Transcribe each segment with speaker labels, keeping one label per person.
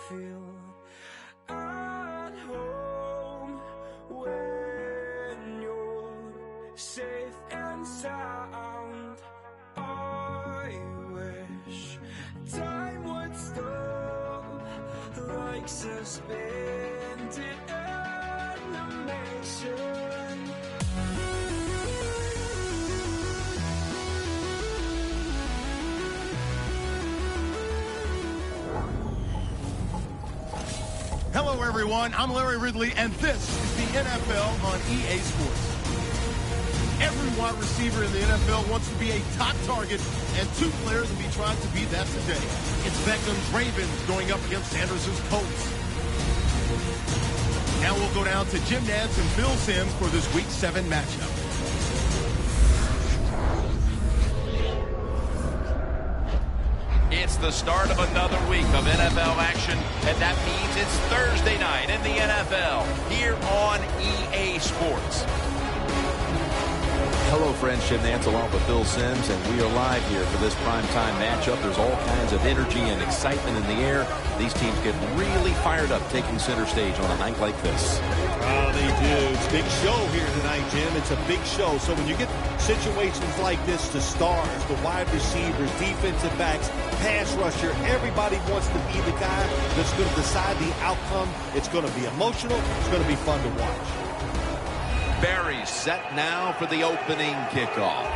Speaker 1: Feel at home when you're safe and sound. I wish time would stop like suspended animation.
Speaker 2: Hello, everyone. I'm Larry Ridley, and this is the NFL on EA Sports. Every wide receiver in the NFL wants to be a top target, and two players will be trying to be that today. It's Beckham's Ravens going up against Sanders's Colts. Now we'll go down to Jim Nantz and Phil Simms for this Week 7 matchup.
Speaker 3: It's the start of another week of NFL action, and that means it's Thursday night in the NFL here on EA Sports.
Speaker 4: Hello, friends. Jim Nantz along with Phil Simms, and we are live here for this primetime matchup. There's all kinds of energy and excitement in the air. These teams get really fired up taking center stage on a night like this.
Speaker 5: Oh, they do. It's a big show here tonight, Jim. It's a big show. So when you get situations like this, the stars, the wide receivers, defensive backs, pass rusher, everybody wants to be the guy that's going to decide the outcome. It's going to be emotional. It's going to be fun to watch.
Speaker 3: Barry's set now for the opening kickoff.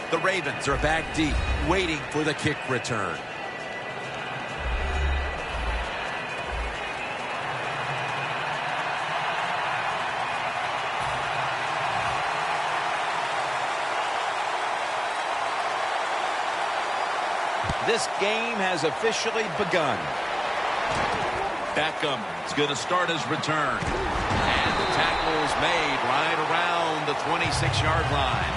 Speaker 3: The Ravens are back deep, waiting for the kick return. This game has officially begun. Beckham is going to start his return. And the tackle is made right around the 26-yard line.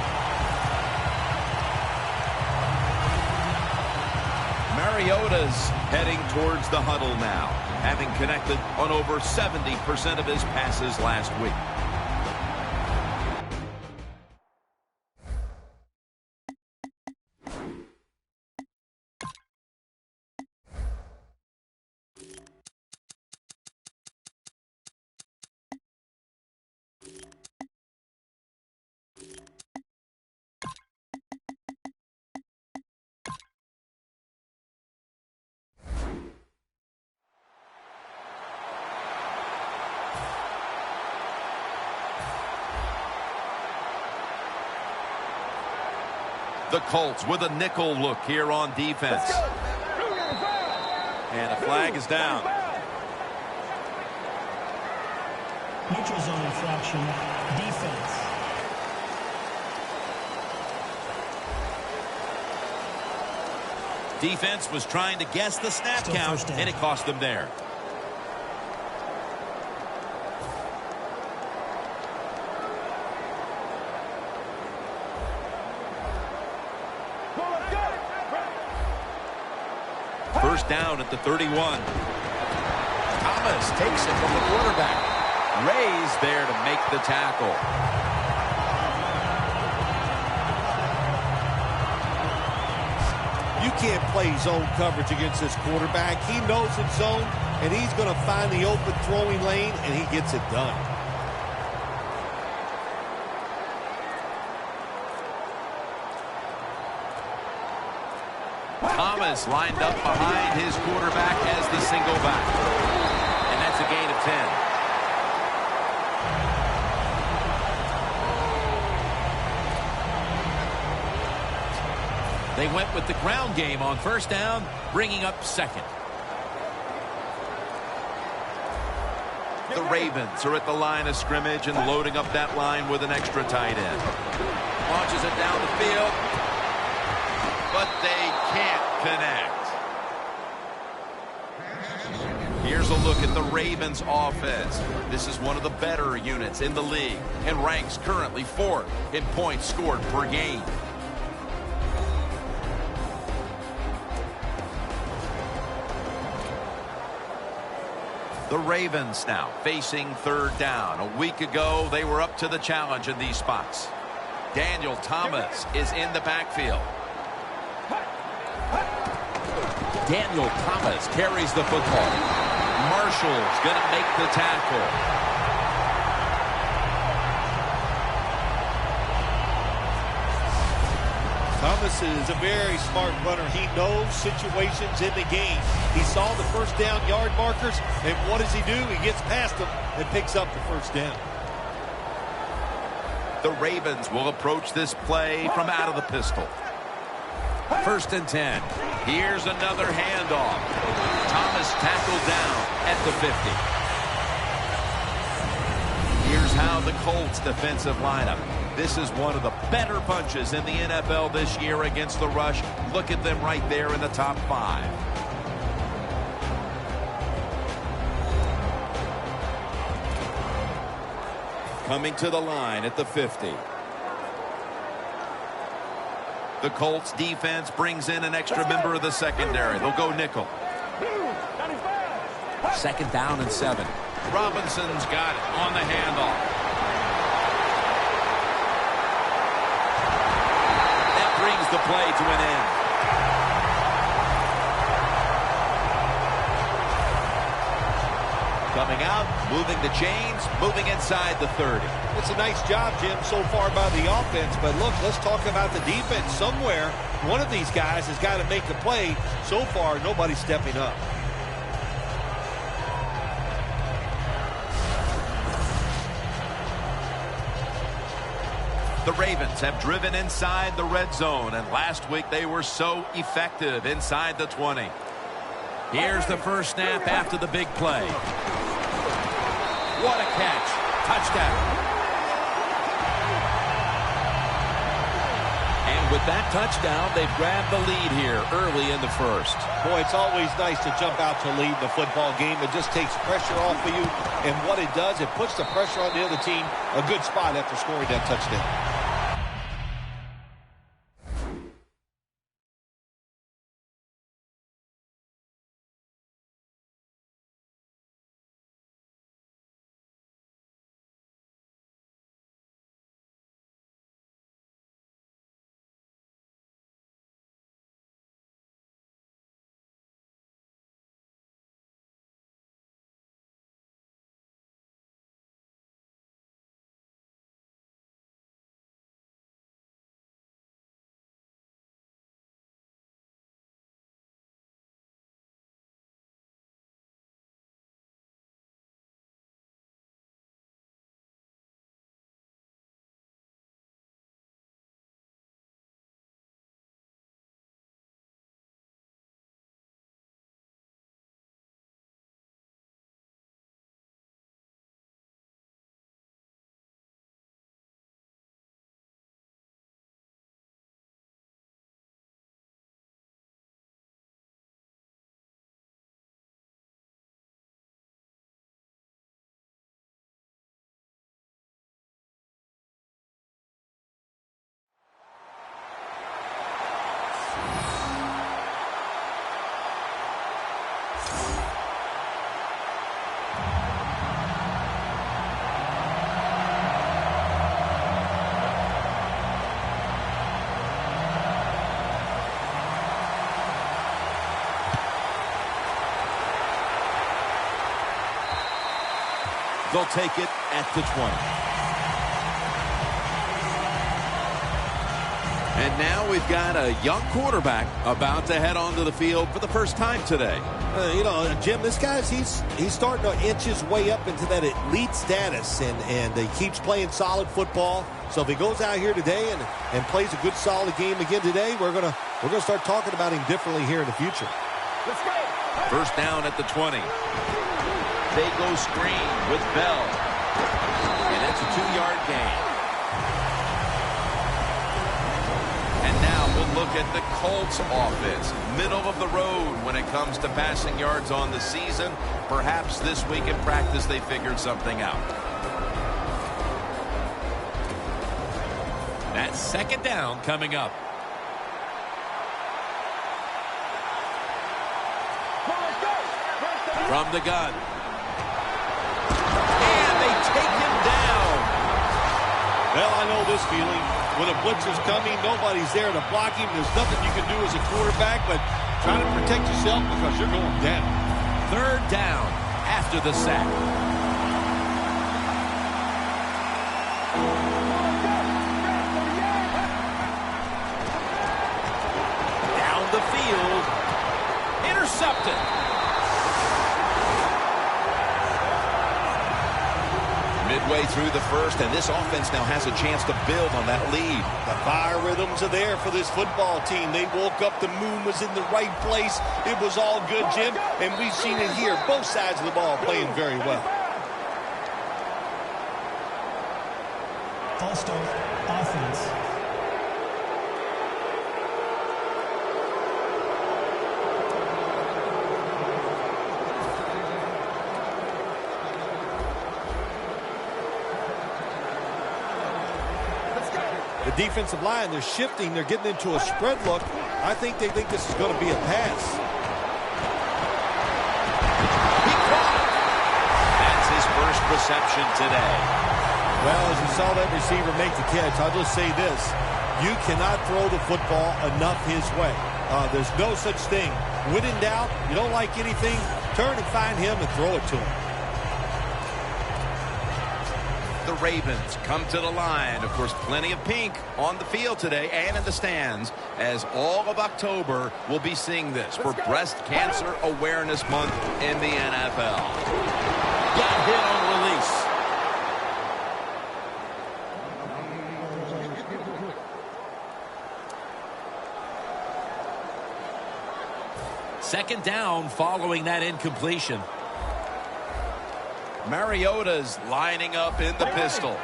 Speaker 3: Mariota's heading towards the huddle now, having connected on over 70% of his passes last week. The Colts with a nickel look here on defense. And a flag is down.
Speaker 6: Neutral zone infraction, defense.
Speaker 3: Defense was trying to guess the snap count, and it cost them there. First down at the 31. Thomas takes it from the quarterback. Ray's there to make the tackle.
Speaker 5: You can't play zone coverage against this quarterback. He knows it's zone, and he's going to find the open throwing lane, and he gets it done.
Speaker 3: Thomas lined up behind his quarterback as the single back. And that's a gain of 10. They went with the ground game on first down, bringing up second. The Ravens are at the line of scrimmage and loading up that line with an extra tight end. Launches it down the field. but they can't connect. Here's a look at the Ravens offense. This is one of the better units in the league and ranks currently 4th in points scored per game. The Ravens now facing 3rd down. A week ago, they were up to the challenge in these spots. Daniel Thomas is in the backfield. Daniel Thomas carries the football. Marshall's going to make the tackle.
Speaker 5: Thomas is a very smart runner. He knows situations in the game. He saw the first down yard markers, and what does he do? He gets past them and picks up the first down.
Speaker 3: The Ravens will approach this play from out of the pistol. 1st and 10. Here's another handoff. Thomas tackled down at the 50. Here's how the Colts defensive lineup. This is one of the better bunches in the NFL this year against the rush. Look at them right there in the top 5. Coming to the line at the 50. The Colts defense brings in an extra member of the secondary. They'll go nickel. 2nd down and 7. Robinson's got it on the handoff. That brings the play to an end. Coming out, moving the chains, moving inside the 30.
Speaker 5: It's a nice job, Jim, so far by the offense. But look, let's talk about the defense. Somewhere, one of these guys has got to make a play. So far, nobody's stepping up.
Speaker 3: The Ravens have driven inside the red zone, and last week they were so effective inside the 20. Here's the first snap after the big play. What a catch. Touchdown. And with that touchdown, they've grabbed the lead here early in the 1st.
Speaker 5: Boy, it's always nice to jump out to lead the football game. It just takes pressure off of you. And what it does, it puts the pressure on the other team. A good spot after scoring that touchdown.
Speaker 3: They'll take it at the 20. And now we've got a young quarterback about to head onto the field for the first time today.
Speaker 5: Jim, this guy's he's starting to inch his way up into that elite status, and he keeps playing solid football. So if he goes out here today and plays a good solid game again today, we're gonna start talking about him differently here in the future.
Speaker 3: First down at the 20. They go screen with Bell. And it's a 2-yard gain. And now we'll look at the Colts offense. Middle of the road when it comes to passing yards on the season. Perhaps this week in practice they figured something out.
Speaker 7: That second down coming up. From the gun. And they take him down.
Speaker 5: Well, I know this feeling. When a blitz is coming, nobody's there to block him. There's nothing you can do as a quarterback, but try to protect yourself because you're going down.
Speaker 7: Third down after the sack. Down the field. Intercepted.
Speaker 3: Midway through the first, and this offense now has a chance to build on that lead.
Speaker 5: The biorhythms are there for this football team. They woke up, the moon was in the right place. It was all good, Jim, and we've seen it here. Both sides of the ball playing very well.
Speaker 6: False start, offense.
Speaker 5: The defensive line, they're shifting. They're getting into a spread look. I think they think this is going to be a pass.
Speaker 3: He caught it. That's his first reception today.
Speaker 5: Well, as you saw that receiver make the catch, I'll just say this. You cannot throw the football enough his way. There's no such thing. When in doubt, you don't like anything, turn and find him and throw it to him.
Speaker 3: The Ravens come to the line. Of course, plenty of pink on the field today and in the stands, as all of October will be seeing this for Breast Cancer Awareness Month in the NFL.
Speaker 7: Got hit on release. Second down following that incompletion.
Speaker 3: Mariota's lining up in the pistol.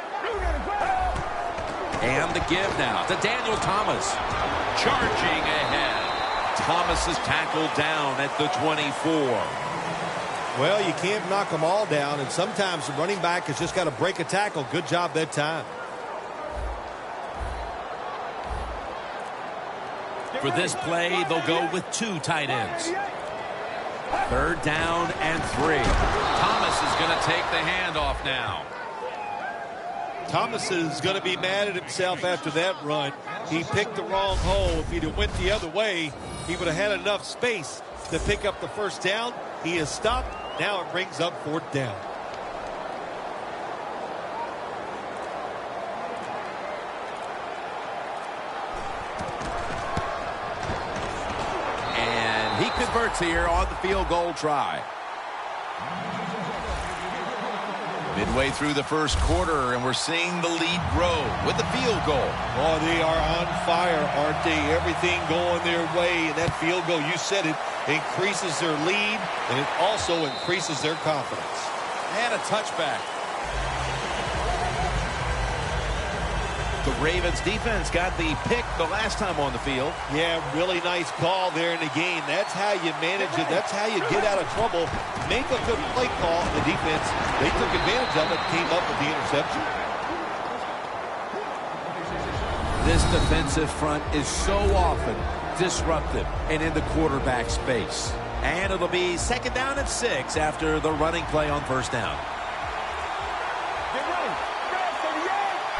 Speaker 7: And the give now to Daniel Thomas.
Speaker 3: Charging ahead. Thomas is tackled down at the 24.
Speaker 5: Well, you can't knock them all down, and sometimes the running back has just got to break a tackle. Good job that time.
Speaker 7: For this play, they'll go with two tight ends. Third down and 3.
Speaker 3: Thomas is going to take the handoff now.
Speaker 5: Thomas is going to be mad at himself after that run. He picked the wrong hole. If he'd have went the other way, he would have had enough space to pick up the first down. He has stopped. Now it brings up fourth down.
Speaker 3: And he converts here on the field goal try. Midway through the first quarter, and we're seeing the lead grow with the field goal.
Speaker 5: Oh, they are on fire, aren't they? Everything going their way, and that field goal, you said it, increases their lead, and it also increases their confidence.
Speaker 3: And a touchback. The Ravens defense got the pick the last time on the field.
Speaker 5: Yeah, really nice call there in the game. That's how you manage it. That's how you get out of trouble. Make a good play call. The defense, they took advantage of it, came up with the interception.
Speaker 7: This defensive front is so often disruptive and in the quarterback space. And it'll be second down and 6 after the running play on first down.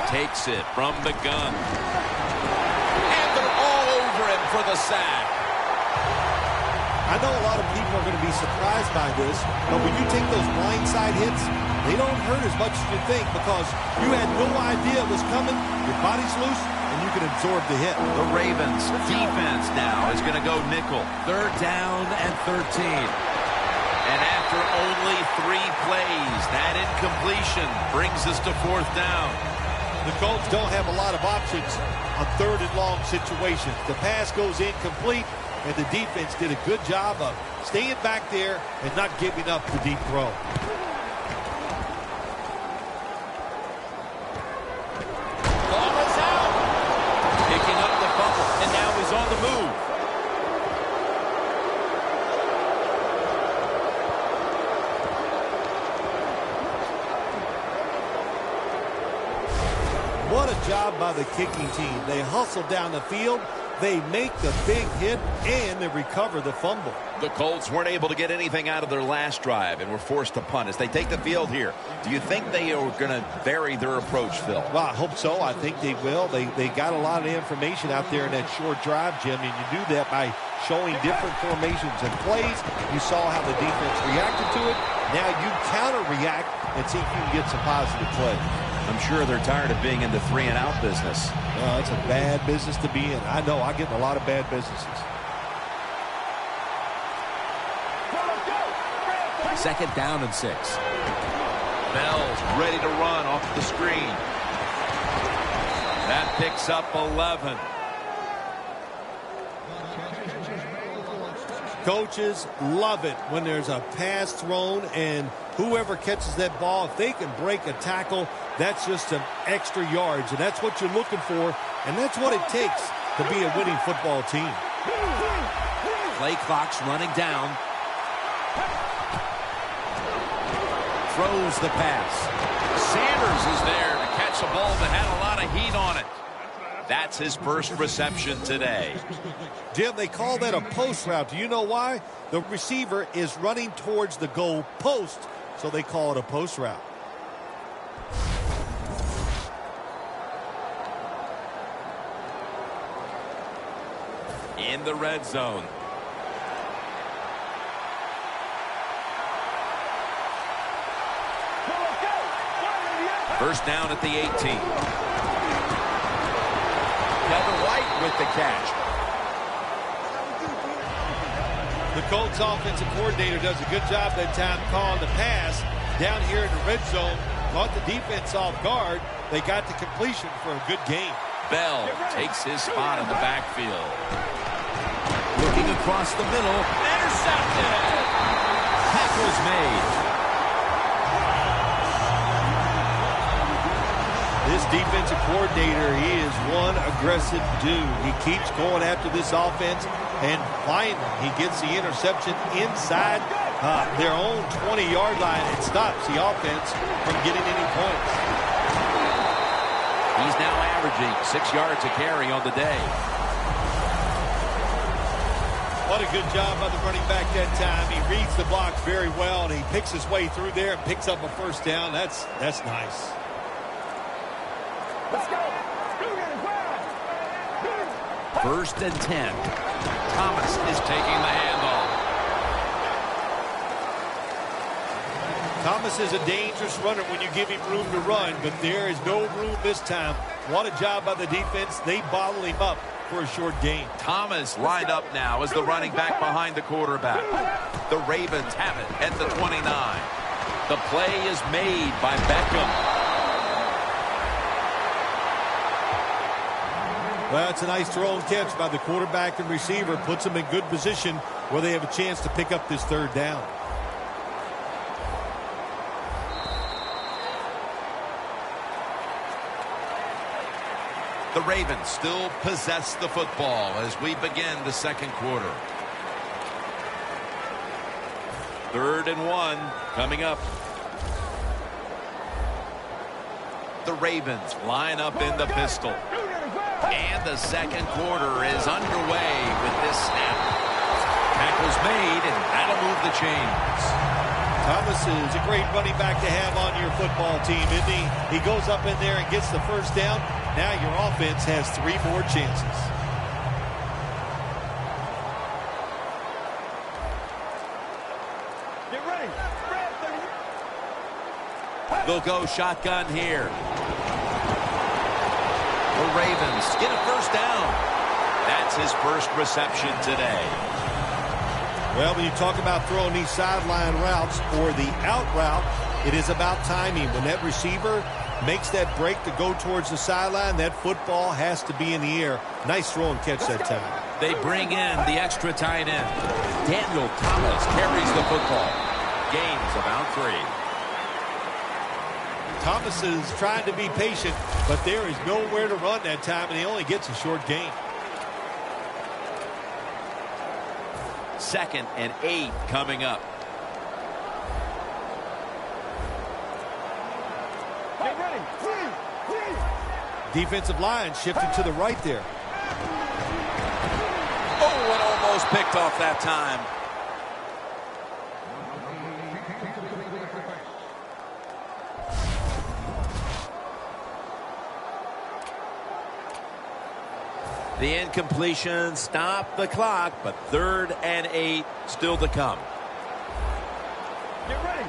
Speaker 3: Takes it from the gun. And they're all over him for the sack.
Speaker 5: I know a lot of people are going to be surprised by this, but when you take those blindside hits, they don't hurt as much as you think because you had no idea it was coming. Your body's loose, and you can absorb the hit.
Speaker 3: The Ravens defense now is going to go nickel.
Speaker 7: Third down and 13.
Speaker 3: And after only 3 plays, that incompletion brings us to fourth down.
Speaker 5: The Colts don't have a lot of options on third and long situations. The pass goes incomplete, and the defense did a good job of staying back there and not giving up the deep throw.
Speaker 7: Ball is out. Picking up the fumble, and now he's on
Speaker 5: job by the kicking team. They hustle down the field, they make the big hit, and they recover the fumble.
Speaker 3: The Colts weren't able to get anything out of their last drive and were forced to punt. As they take the field here, do you think they are going to vary their approach, Phil?
Speaker 5: Well, I hope so. I think they will. They got a lot of information out there in that short drive, Jim, and you do that by showing different formations and plays. You saw how the defense reacted to it. Now you counter-react and see if you can get some positive play.
Speaker 3: I'm sure they're tired of being in the 3-and-out business.
Speaker 5: It's a bad business to be in. I know. I get in a lot of bad businesses.
Speaker 7: Second down and 6.
Speaker 3: Bell's ready to run off the screen. That picks up 11.
Speaker 5: Coaches love it when there's a pass thrown, and whoever catches that ball, if they can break a tackle, that's just some extra yards, and that's what you're looking for, and that's what it takes to be a winning football team.
Speaker 7: Play clock's running down. Throws the pass.
Speaker 3: Sanders is there to catch a ball that had a lot of heat on it. That's his first reception today.
Speaker 5: Jim, they call that a post route. Do you know why? The receiver is running towards the goal post, so they call it a post route.
Speaker 3: In the red zone. First down at the 18. Kevin White with the catch.
Speaker 5: The Colts offensive coordinator does a good job that time calling the pass down here in the red zone. Caught the defense off guard. They got the completion for a good game.
Speaker 3: Bell takes his spot in the backfield.
Speaker 7: Looking across the middle.
Speaker 3: Intercepted.
Speaker 7: Tackle's made.
Speaker 5: This defensive coordinator, he is one aggressive dude. He keeps going after this offense, and finally he gets the interception inside their own 20-yard line. It stops the offense from getting any points.
Speaker 3: He's now averaging 6 yards a carry on the day.
Speaker 5: What a good job by the running back that time. He reads the blocks very well, and he picks his way through there and picks up a first down. That's nice.
Speaker 1: Let's go.
Speaker 3: First and 10. Thomas is taking the handoff.
Speaker 5: Thomas is a dangerous runner when you give him room to run, but there is no room this time. What a job by the defense. They bottle him up for a short gain.
Speaker 3: Thomas lined up now as the running back behind the quarterback. The Ravens have it at the 29. The play is made by Beckham.
Speaker 5: Well, it's a nice throw and catch by the quarterback and receiver. Puts them in good position where they have a chance to pick up this third down.
Speaker 3: The Ravens still possess the football as we begin the second quarter. 3rd and 1 coming up. The Ravens line up in the pistol. And the second quarter is underway with this snap. Tackle's made, and that'll move the chains.
Speaker 5: Thomas is a great running back to have on your football team, isn't he? He goes up in there and gets the first down. Now your offense has 3 more chances.
Speaker 1: Get ready.
Speaker 3: They'll go shotgun here. The Ravens get a first down. That's his first reception today.
Speaker 5: Well, when you talk about throwing these sideline routes or the out route, it is about timing. When that receiver makes that break to go towards the sideline, that football has to be in the air. Nice throw and catch that time.
Speaker 3: They bring in the extra tight end. Daniel Thomas carries the football. Gains about 3.
Speaker 5: Thomas is trying to be patient, but there is nowhere to run that time, and he only gets a short gain.
Speaker 3: 2nd and 8 coming up.
Speaker 1: Get ready.
Speaker 5: Defensive line shifting to the right there.
Speaker 7: Oh, and almost picked off that time. The incompletion stopped the clock, but 3rd and 8 still to come.
Speaker 1: Get ready.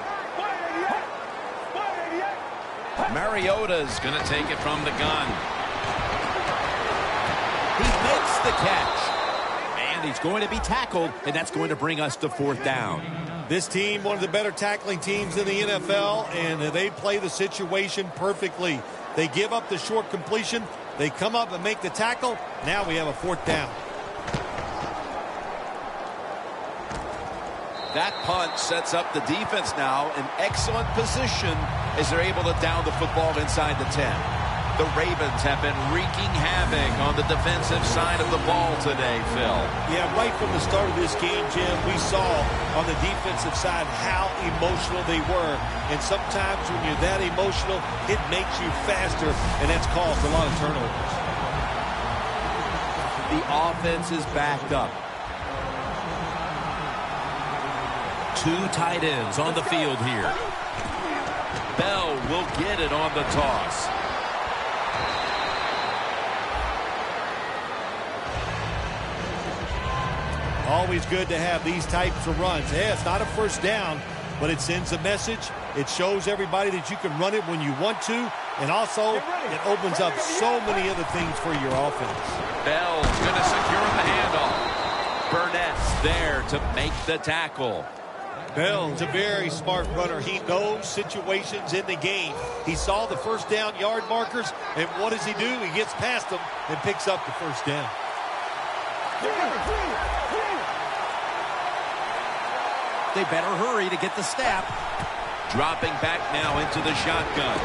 Speaker 3: Mariota's going to take it from the gun.
Speaker 7: He makes the catch. And he's going to be tackled, and that's going to bring us to 4th down.
Speaker 5: This team, one of the better tackling teams in the NFL, and they play the situation perfectly. They give up the short completion. They come up and make the tackle. Now we have a 4th down.
Speaker 3: That punt sets up the defense now in excellent position as they're able to down the football inside the 10. The Ravens have been wreaking havoc on the defensive side of the ball today, Phil.
Speaker 5: Yeah, right from the start of this game, Jim, we saw on the defensive side how emotional they were. And sometimes when you're that emotional, it makes you faster, and that's caused a lot of turnovers.
Speaker 7: The offense is backed up. 2 tight ends on the field here. Bell will get it on the toss.
Speaker 5: Always good to have these types of runs. Yeah, it's not a first down, but it sends a message. It shows everybody that you can run it when you want to, and also it opens up so many other things for your offense.
Speaker 3: Bell's going to secure the handoff. Burnett's there to make the tackle.
Speaker 5: Bell's a very smart runner. He knows situations in the game. He saw the first down yard markers, and what does he do? He gets past them and picks up the first down.
Speaker 7: They better hurry to get the snap.
Speaker 3: Dropping back now into the shotgun.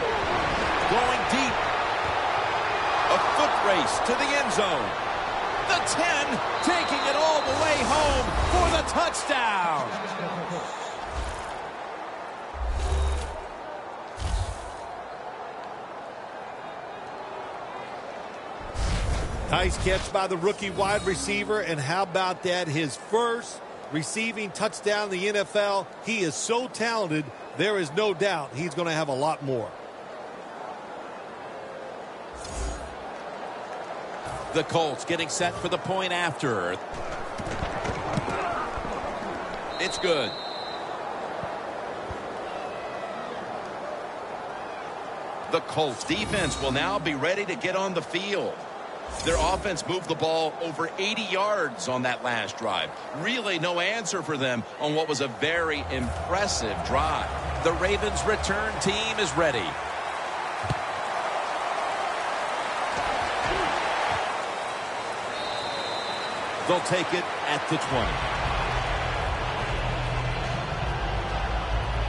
Speaker 7: Going deep.
Speaker 3: A foot race to the end zone.
Speaker 7: The 10 taking it all the way home for the touchdown.
Speaker 5: Nice catch by the rookie wide receiver, and how about that? His first receiving touchdown in the NFL. He is so talented, there is no doubt he's going to have a lot more.
Speaker 7: The Colts getting set for the point after.
Speaker 3: It's good. The Colts defense will now be ready to get on the field. Their offense moved the ball over 80 yards on that last drive. Really no answer for them on what was a very impressive drive.
Speaker 7: The Ravens return team is ready. They'll take it at the 20.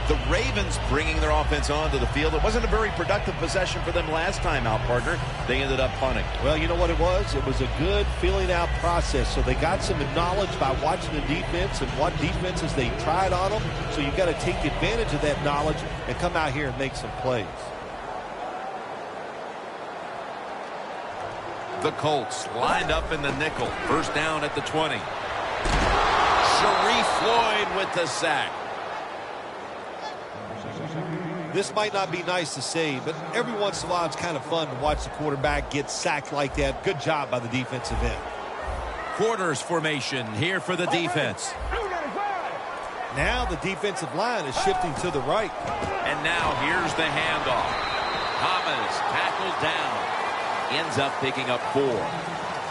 Speaker 3: The Ravens bringing their offense onto the field. It wasn't a very productive possession for them last time out, partner. They ended up punting.
Speaker 5: Well, you know what it was? It was a good filling out process. So they got some knowledge by watching the defense and what defenses they tried on them. So you've got to take advantage of that knowledge and come out here and make some plays.
Speaker 3: The Colts lined up in the nickel. First down at the 20. Sharif Floyd with the sack.
Speaker 5: This might not be nice to say, but every once in a while it's kind of fun to watch the quarterback get sacked like that. Good job by the defensive end.
Speaker 7: Quarters formation here for the defense.
Speaker 5: Now the defensive line is shifting to the right.
Speaker 3: And now here's the handoff. Thomas tackled down. Ends up picking up 4.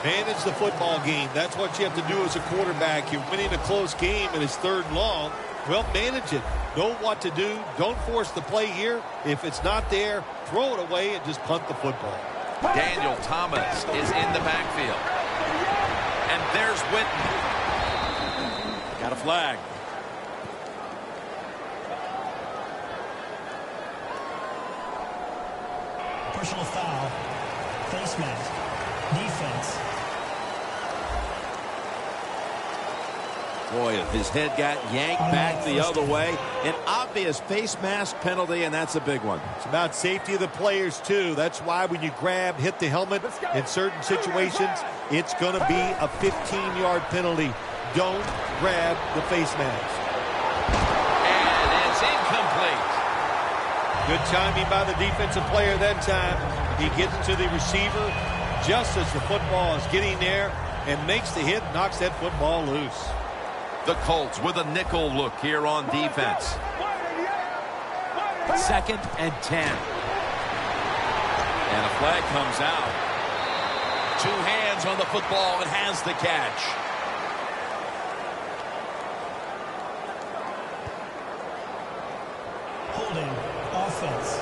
Speaker 5: Manage the football game. That's what you have to do as a quarterback. You're winning a close game and it's 3rd and long. Well, manage it. Know what to do. Don't force the play here. If it's not there, throw it away and just punt the football.
Speaker 3: Daniel Thomas is in the backfield. And there's Witten.
Speaker 7: Got a flag.
Speaker 6: Personal foul. Face mask. Defense.
Speaker 7: Boy, his head got yanked back the other way. An obvious face mask penalty, and that's a big one.
Speaker 5: It's about safety of the players, too. That's why when you grab, hit the helmet in certain situations, it's going to be a 15-yard penalty. Don't grab the face mask.
Speaker 3: And it's incomplete.
Speaker 5: Good timing by the defensive player that time. He gets to the receiver just as the football is getting there and makes the hit, knocks that football loose.
Speaker 3: The Colts with a nickel look here on defense.
Speaker 7: 2nd and 10.
Speaker 3: And a flag comes out. 2 hands on the football and has the catch.
Speaker 6: Holding offense.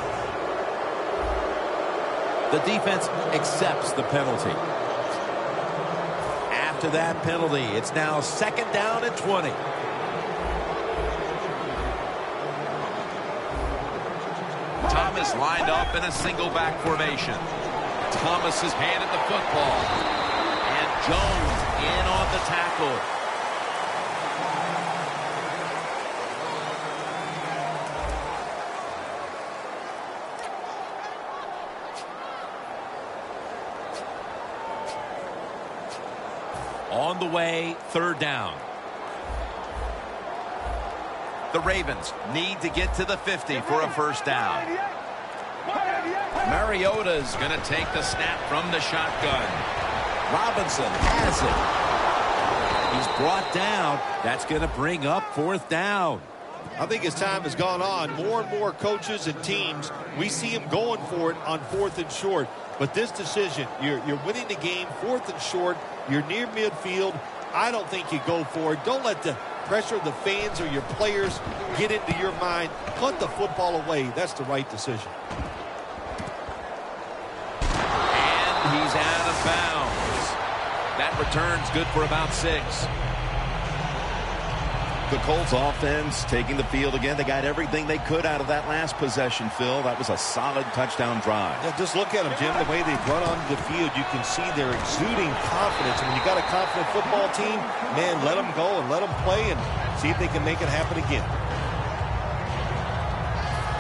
Speaker 7: The defense accepts the penalty. After that penalty, it's now 2nd down and 20.
Speaker 3: Thomas lined up in a single back formation. Thomas has handed the football. And Jones in on the tackle.
Speaker 7: On the way, 3rd down.
Speaker 3: The Ravens need to get to the 50 for a 1st down. Mariota's going to take the snap from the shotgun.
Speaker 7: Robinson has it. He's brought down. That's going to bring up 4th down.
Speaker 5: I think as time has gone on, more and more coaches and teams, we see them going for it on 4th and short. But this decision, you're winning the game, 4th and short, you're near midfield. I don't think you go for it. Don't let the pressure of the fans or your players get into your mind. Punt the football away. That's the right decision.
Speaker 3: And he's out of bounds. That return's good for about 6. The Colts offense taking the field again. They got everything they could out of that last possession, Phil. That was a solid touchdown drive.
Speaker 5: Yeah, just look at them, Jim. The way they run onto the field, you can see they're exuding confidence. And when you got a confident football team, man, let them go and let them play and see if they can make it happen again.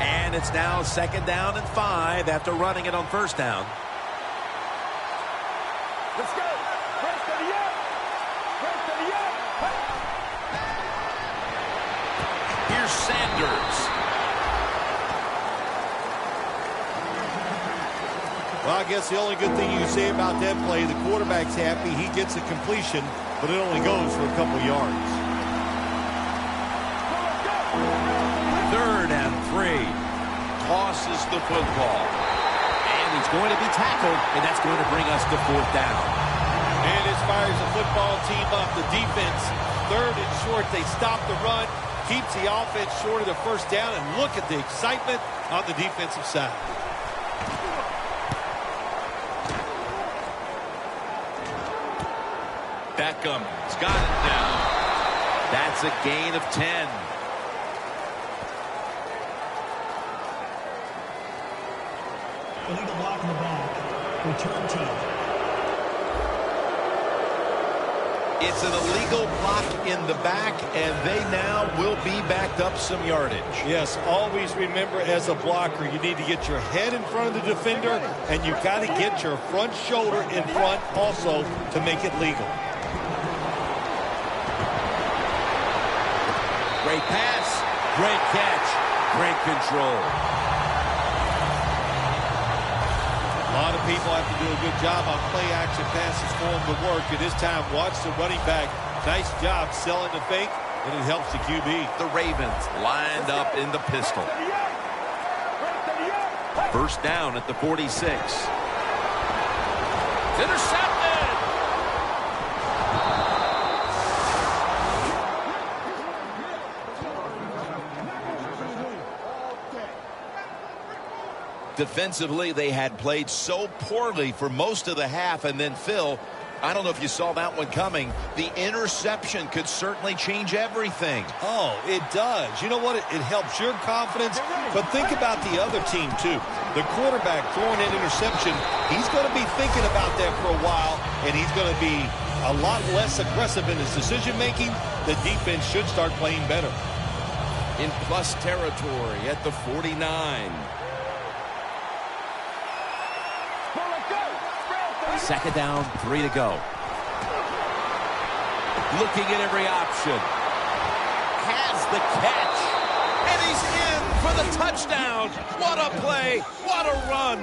Speaker 7: And it's now 2nd down and 5 after running it on 1st down.
Speaker 1: Let's go. First to the up. First to the up.
Speaker 3: Here's Sanders.
Speaker 5: Well, I guess the only good thing you can say about that play, the quarterback's happy. He gets a completion, but it only goes for a couple yards.
Speaker 7: 3rd and 3.
Speaker 3: Tosses the football.
Speaker 7: And he's going to be tackled, and that's going to bring us to 4th down.
Speaker 5: And it fires the football team up. The defense, 3rd and short. They stop the run, keeps the offense short of the 1st down, and look at the excitement on the defensive side.
Speaker 3: Beckham's got it now. That's a gain of 10.
Speaker 6: Illegal block in the back. Return team.
Speaker 3: It's an illegal block in the back, and they now will be backed up some yardage.
Speaker 5: Yes, always remember as a blocker, you need to get your head in front of the defender, and you've got to get your front shoulder in front also to make it legal.
Speaker 7: Great pass, great catch, great control.
Speaker 5: A lot of people have to do a good job on play-action passes for them to work. And this time, watch the running back. Nice job selling the fake, and it helps the QB.
Speaker 3: The Ravens lined up in the pistol. 1st down at the 46. It's intercepted. Defensively, they had played so poorly for most of the half, and then Phil, I don't know if you saw that one coming. The interception could certainly change everything.
Speaker 5: Oh, it does. You know what? It helps your confidence, but think about the other team, too. The quarterback throwing an interception, he's going to be thinking about that for a while, and he's going to be a lot less aggressive in his decision-making, the defense should start playing better.
Speaker 3: In plus territory at the 49.
Speaker 7: Second down, 3 to go. Looking at every option. Has the catch. And he's in for the touchdown. What a play. What a run.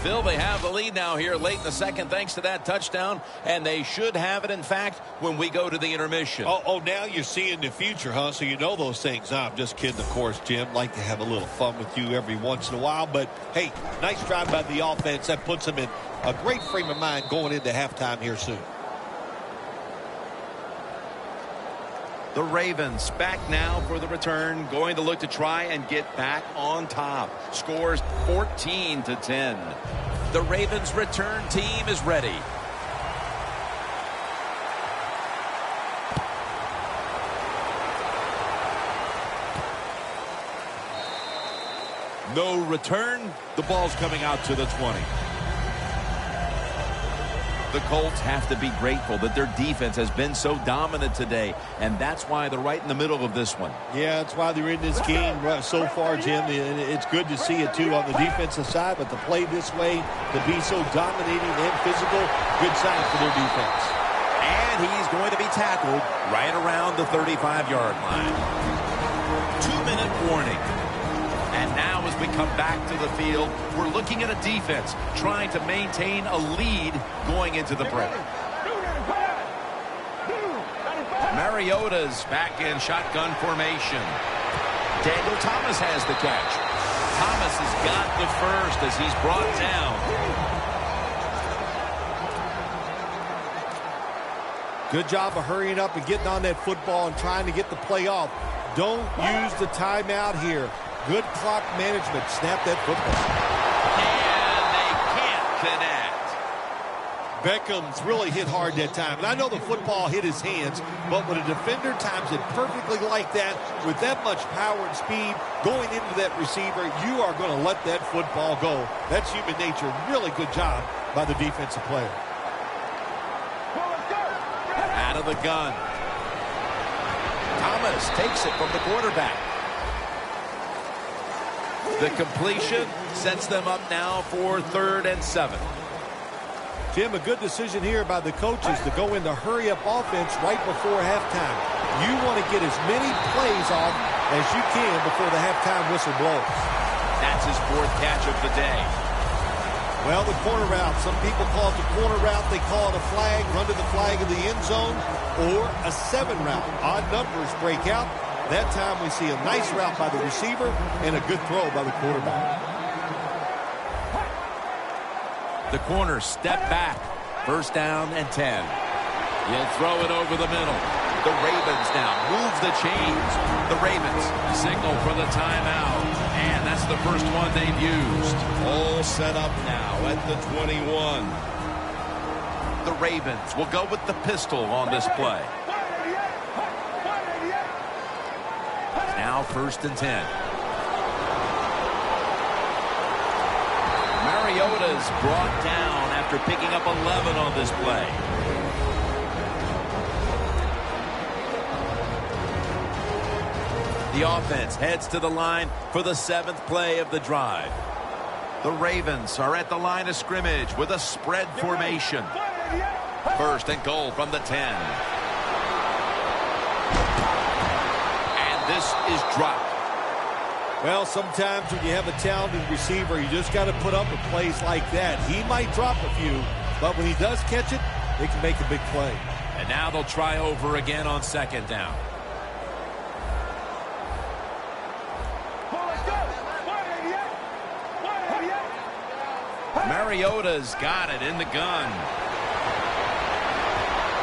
Speaker 7: Phil, they have the lead now here late in the second thanks to that touchdown, and they should have it, in fact, when we go to the intermission.
Speaker 5: Oh, now you're seeing the future, huh? So you know those things. I'm just kidding, of course, Jim. Like to have a little fun with you every once in a while. But, hey, nice drive by the offense. That puts them in a great frame of mind going into halftime here soon.
Speaker 3: The Ravens back now for the return, going to look to try and get back on top. Scores 14-10.
Speaker 7: The Ravens return team is ready. No return. The ball's coming out to the 20. The Colts have to be grateful that their defense has been so dominant today, and that's why they're right in the middle of this one.
Speaker 5: Yeah, that's why they're in this game so far, Jim. It's good to see it, too, on the defensive side, but to play this way, to be so dominating and physical, good sign for their defense.
Speaker 7: And he's going to be tackled right around the 35-yard line. 2-minute warning. And now as we come back to the field, we're looking at a defense trying to maintain a lead going into the break. Mariota's back in shotgun formation. Daniel Thomas has the catch. Thomas has got the first as he's brought down.
Speaker 5: Good job of hurrying up and getting on that football and trying to get the play off. Don't use the timeout here. Good clock management. Snap that football.
Speaker 3: And they can't connect.
Speaker 5: Beckham's really hit hard that time. And I know the football hit his hands, but when a defender times it perfectly like that, with that much power and speed going into that receiver, you are going to let that football go. That's human nature. Really good job by the defensive player.
Speaker 7: Out of the gun. Thomas takes it from the quarterback. The completion sets them up now for 3rd and 7.
Speaker 5: Jim, a good decision here by the coaches to go into hurry-up offense right before halftime. You want to get as many plays off as you can before the halftime whistle blows.
Speaker 7: That's his 4th catch of the day.
Speaker 5: Well, the corner route. Some people call it the corner route. They call it a flag, run to the flag of the end zone, or a 7 route. Odd numbers break out. That time we see a nice route by the receiver and a good throw by the quarterback.
Speaker 7: The corner step back. 1st down and 10. He'll throw it over the middle. The Ravens now move the chains. The Ravens signal for the timeout. And that's the first one they've used.
Speaker 3: All set up now at the 21.
Speaker 7: The Ravens will go with the pistol on this play. Now 1st and 10. Mariota's brought down after picking up 11 on this play. The offense heads to the line for the 7th play of the drive. The Ravens are at the line of scrimmage with a spread formation. 1st and goal from the 10. This is dropped.
Speaker 5: Well, sometimes when you have a talented receiver, you just got to put up with plays like that. He might drop a few, but when he does catch it, they can make a big play.
Speaker 7: And now they'll try over again on 2nd down. Mariota's got it in the gun.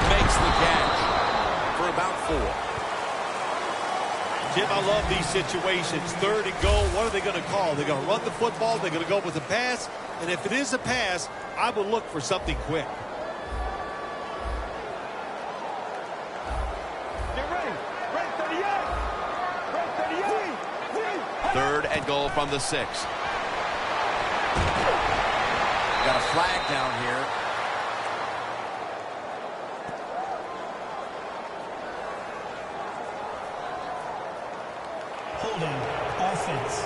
Speaker 7: Makes the catch for about 4.
Speaker 5: Jim, I love these situations. 3rd and goal. What are they going to call? They're going to run the football. They're going to go with a pass. And if it is a pass, I will look for something quick.
Speaker 1: Get ready. Ready, 38. Ready, 38.
Speaker 7: 3rd and goal from the 6. Got a flag down here.
Speaker 6: Holding. Offense.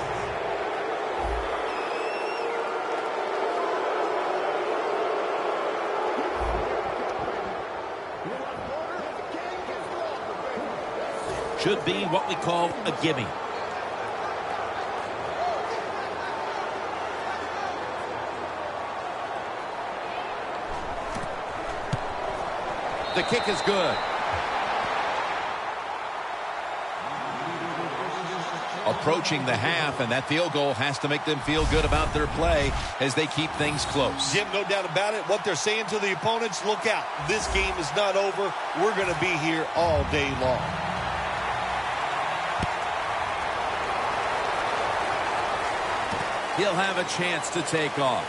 Speaker 7: Should be what we call a gimme. The kick is good. Approaching the half, and that field goal has to make them feel good about their play as they keep things close.
Speaker 5: Jim, no doubt about it. What they're saying to the opponents, look out. This game is not over. We're going to be here all day long.
Speaker 7: He'll have a chance to take off.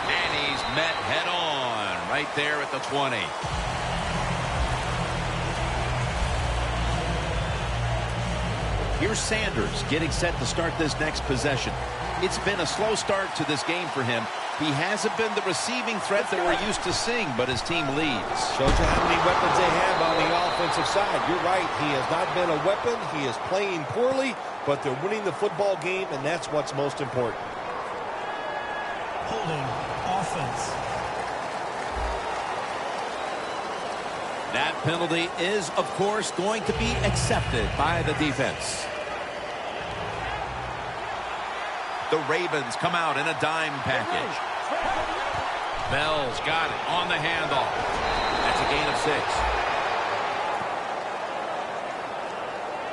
Speaker 7: And he's met head on right there at the 20. Here's Sanders getting set to start this next possession. It's been a slow start to this game for him. He hasn't been the receiving threat that we're used to seeing, but his team leads.
Speaker 5: Shows you how many weapons they have on the offensive side. You're right. He has not been a weapon. He is playing poorly, but they're winning the football game, and that's what's most important.
Speaker 6: Holding. Offense.
Speaker 7: That penalty is, of course, going to be accepted by the defense. The Ravens come out in a dime package. Bell's got it on the handoff. That's a gain of 6.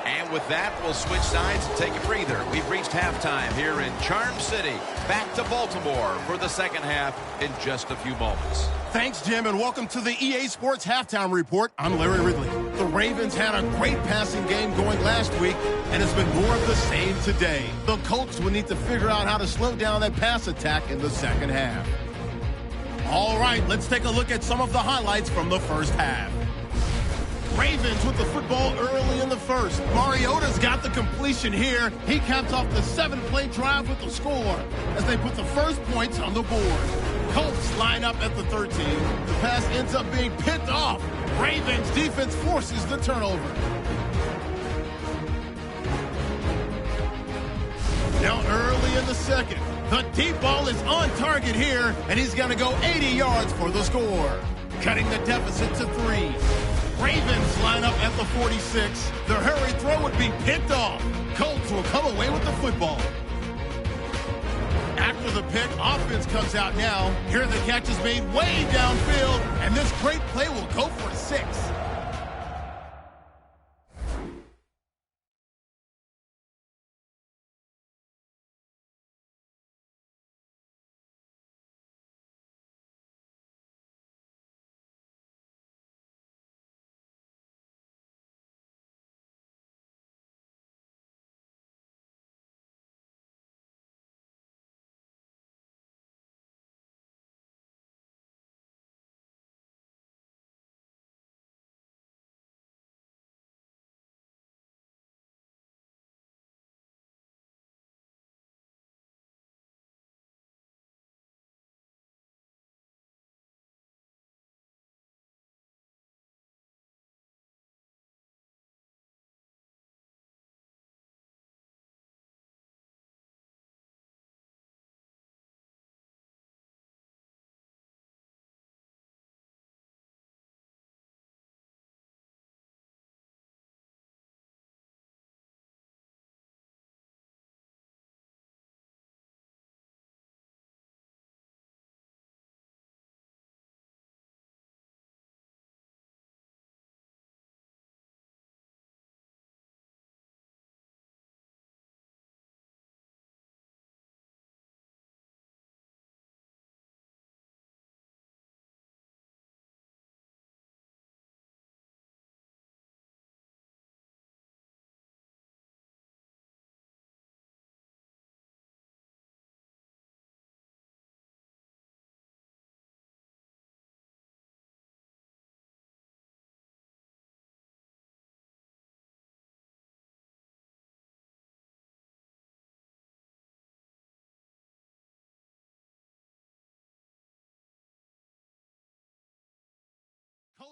Speaker 7: And with that, we'll switch sides and take a breather. We've reached halftime here in Charm City. Back to Baltimore for the second half in just a few moments.
Speaker 2: Thanks, Jim, and welcome to the EA Sports Halftime Report. I'm Larry Ridley. The Ravens had a great passing game going last week, and it's been more of the same today. The Colts will need to figure out how to slow down that pass attack in the second half. All right, let's take a look at some of the highlights from the first half. Ravens with the football early in the first. Mariota's got the completion here. He caps off the 7-play drive with the score as they put the first points on the board. Colts line up at the 13. The pass ends up being picked off. Ravens defense forces the turnover. Now early in the second, the deep ball is on target here, and he's going to go 80 yards for the score, cutting the deficit to 3. Ravens line up at the 46. The hurry throw would be picked off. Colts will come away with the football. After the pick, offense comes out now. Here the catch is made way downfield, and this great play will go for a 6.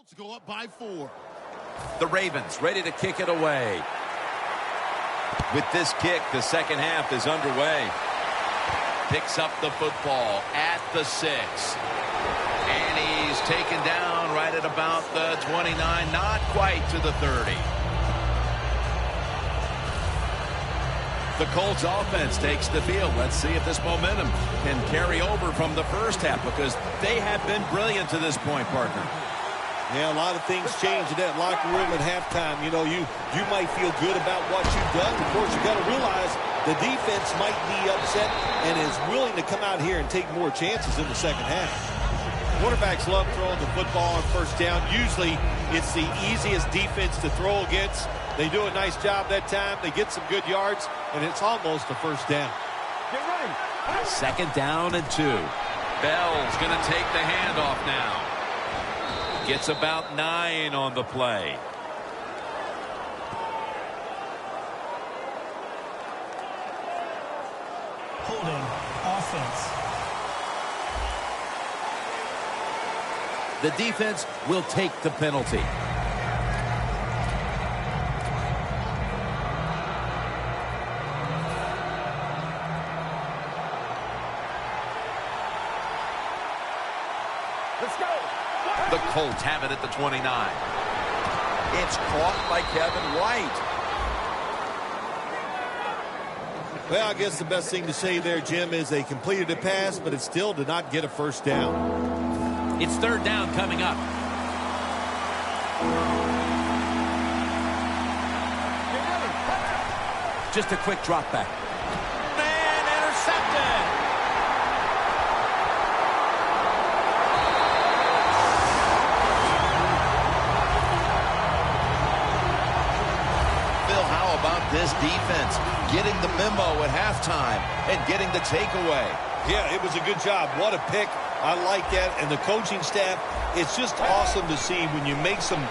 Speaker 2: Colts go up by 4.
Speaker 7: The Ravens ready to kick it away. With this kick, the second half is underway. Picks up the football at the 6. And he's taken down right at about the 29, not quite to the 30. The Colts offense takes the field. Let's see if this momentum can carry over from the first half, because they have been brilliant to this point, partner.
Speaker 5: Yeah, a lot of things change in that locker room at halftime. You know, you might feel good about what you've done. Of course, you got to realize the defense might be upset and is willing to come out here and take more chances in the second half. Quarterbacks love throwing the football on first down. Usually, it's the easiest defense to throw against. They do a nice job that time. They get some good yards, and it's almost a first down.
Speaker 1: Get ready.
Speaker 7: Second down and 2. Bell's going to take the handoff now. Gets about 9 on the play.
Speaker 6: Holding offense.
Speaker 7: The defense will take the penalty.
Speaker 1: Let's go.
Speaker 7: The Colts have it at the 29. It's caught by Kevin White.
Speaker 5: Well, I guess the best thing to say there, Jim, is they completed a pass, but it still did not get a first down.
Speaker 7: It's third down coming up. Just a quick drop back. And intercepted. Phil, how about this defense? Getting the memo at halftime and getting the takeaway.
Speaker 5: Yeah, it was a good job. What a pick. I like that. And the coaching staff, it's just awesome to see when you make some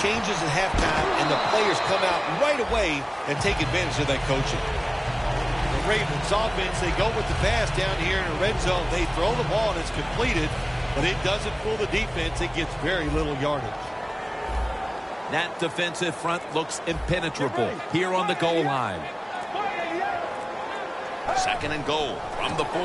Speaker 5: changes at halftime and the players come out right away and take advantage of that coaching. The Ravens offense, they go with the pass down here in the red zone. They throw the ball and it's completed, but it doesn't fool the defense. It gets very little yardage.
Speaker 7: That defensive front looks impenetrable here on the goal line. Second and goal from the 4.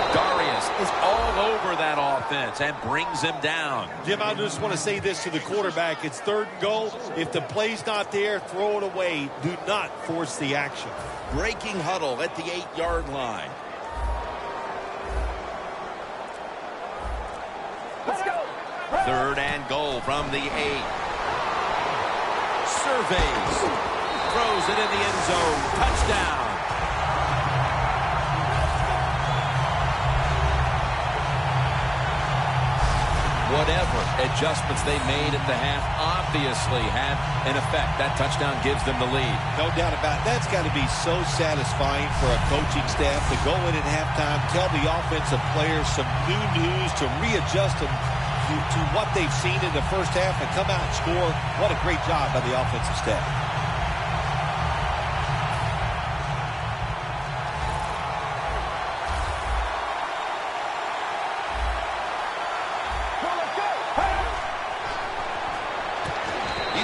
Speaker 7: Darius is all over that offense and brings him down.
Speaker 5: Jim, I just want to say this to the quarterback. It's third and goal. If the play's not there, throw it away. Do not force the action.
Speaker 7: Breaking huddle at the 8-yard line.
Speaker 1: Let's go.
Speaker 7: Third and goal from the 8. Surveys. Throws it in the end zone. Touchdown. Whatever adjustments they made at the half obviously had an effect. That touchdown gives them the lead.
Speaker 5: No doubt about it. That's got to be so satisfying for a coaching staff to go in at halftime, tell the offensive players some new news to readjust them to what they've seen in the first half and come out and score. What a great job by the offensive staff.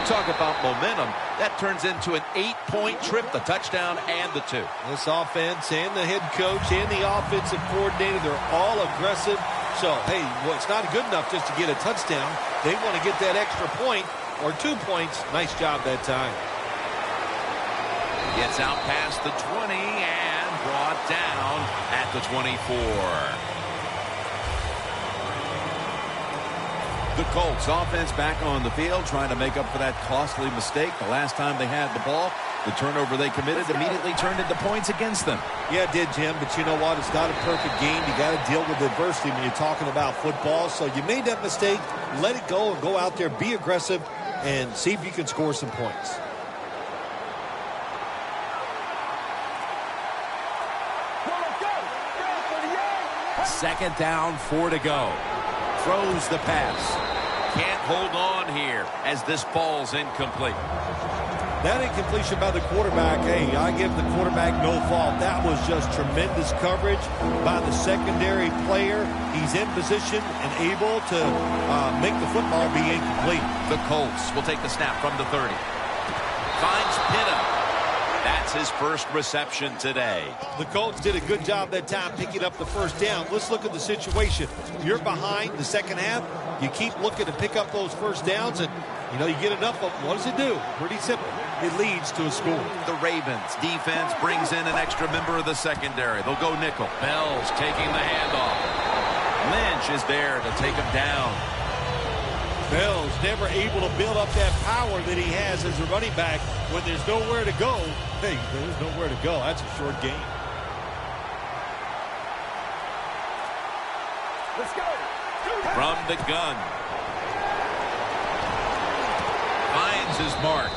Speaker 7: Talk about momentum. That turns into an 8-point trip, the touchdown and the 2.
Speaker 5: This offense and the head coach and the offensive coordinator, they're all aggressive. So, hey, well, it's not good enough just to get a touchdown. They want to get that extra point or 2 points. Nice job that time.
Speaker 7: Gets out past the 20 and brought down at the 24. The Colts offense back on the field trying to make up for that costly mistake. The last time they had the ball, the turnover they committed immediately turned into points against them.
Speaker 5: Yeah, it did, Jim, but you know what? It's not a perfect game. You got to deal with adversity when you're talking about football. So you made that mistake. Let it go and go out there, be aggressive, and see if you can score some points.
Speaker 7: Second down, 4 to go. Throws the pass. Can't hold on here as this falls incomplete.
Speaker 5: That incompletion by the quarterback, hey, I give the quarterback no fault. That was just tremendous coverage by the secondary player. He's in position and able to make the football be incomplete.
Speaker 7: The Colts will take the snap from the 30. Finds Pitta. That's his first reception today.
Speaker 5: The Colts did a good job that time picking up the first down. Let's look at the situation. You're behind the second half. You keep looking to pick up those first downs, and you know you get enough of them. What does it do? Pretty simple. It leads to a score.
Speaker 7: The Ravens defense brings in an extra member of the secondary. They'll go nickel. Bell's taking the handoff. Lynch is there to take him down.
Speaker 5: Bell's never able to build up that power that he has as a running back when there's nowhere to go. Hey, there's nowhere to go. That's a short game.
Speaker 1: Let's go.
Speaker 7: From the gun. Finds his mark.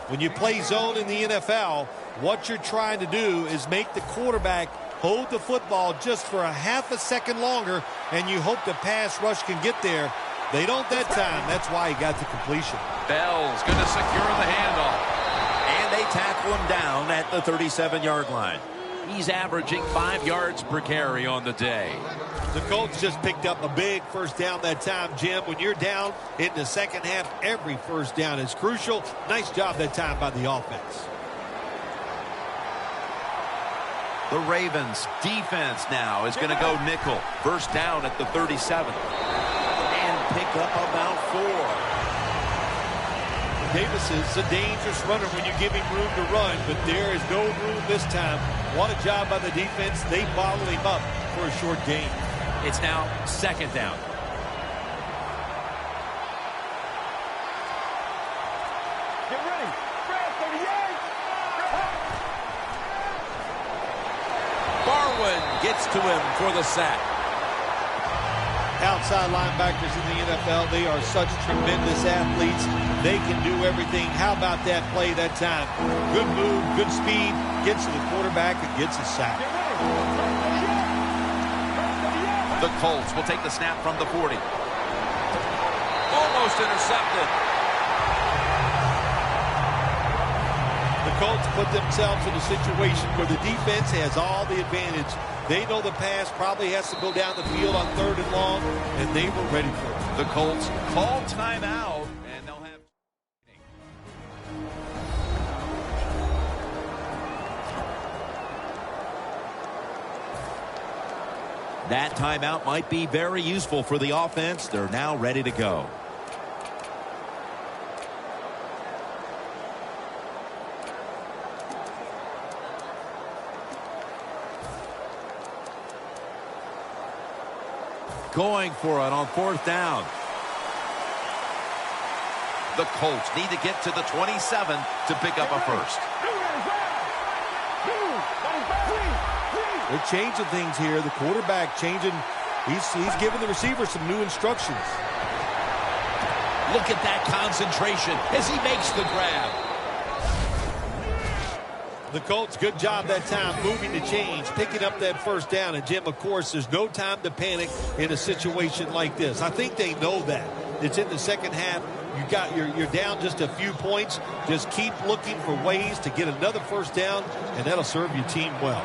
Speaker 5: When you play zone in the NFL, what you're trying to do is make the quarterback hold the football just for a half a second longer, and you hope the pass rush can get there. They don't that time. That's why he got the completion.
Speaker 7: Bell's going to secure the handoff. And they tackle him down at the 37-yard line. He's averaging 5 yards per carry on the day.
Speaker 5: The Colts just picked up a big first down that time, Jim. When you're down in the second half, every first down is crucial. Nice job that time by the offense.
Speaker 7: The Ravens defense now is going to go nickel. First down at the 37. And pick up about 4.
Speaker 5: Davis is a dangerous runner when you give him room to run, but there is no room this time. What a job by the defense. They bottle him up for a short gain.
Speaker 7: It's now second down.
Speaker 1: Get ready. Brad, 38.
Speaker 7: Barwin gets to him for the sack.
Speaker 5: Outside linebackers in the NFL, they are such tremendous athletes. They can do everything. How about that play that time? Good move, good speed, gets to the quarterback and gets a sack.
Speaker 7: The Colts will take the snap from the 40. Almost intercepted.
Speaker 5: The Colts put themselves in a situation where the defense has all the advantage. They know the pass probably has to go down the field on 3rd and long, and they were ready for it.
Speaker 7: The Colts call timeout, and they'll have... That timeout might be very useful for the offense. They're now ready to go. Going for it on 4th down. The Colts need to get to the 27 to pick up a first.
Speaker 5: They're changing things here. The quarterback changing. He's giving the receiver some new instructions.
Speaker 7: Look at that concentration as he makes the grab.
Speaker 5: The Colts, good job that time moving the chains, picking up that first down. And, Jim, of course, there's no time to panic in a situation like this. I think they know that. It's in the second half. You're down just a few points. Just keep looking for ways to get another first down, and that'll serve your team well.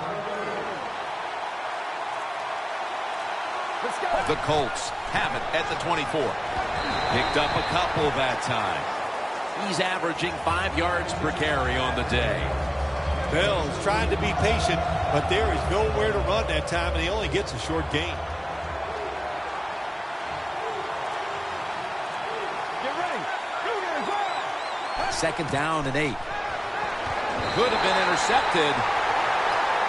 Speaker 7: The Colts have it at the 24. Picked up a couple that time. He's averaging 5 yards per carry on the day.
Speaker 5: Bell's trying to be patient, but there is nowhere to run that time, and he only gets a short gain.
Speaker 1: Get ready.
Speaker 7: Second down and 8. Could have been intercepted.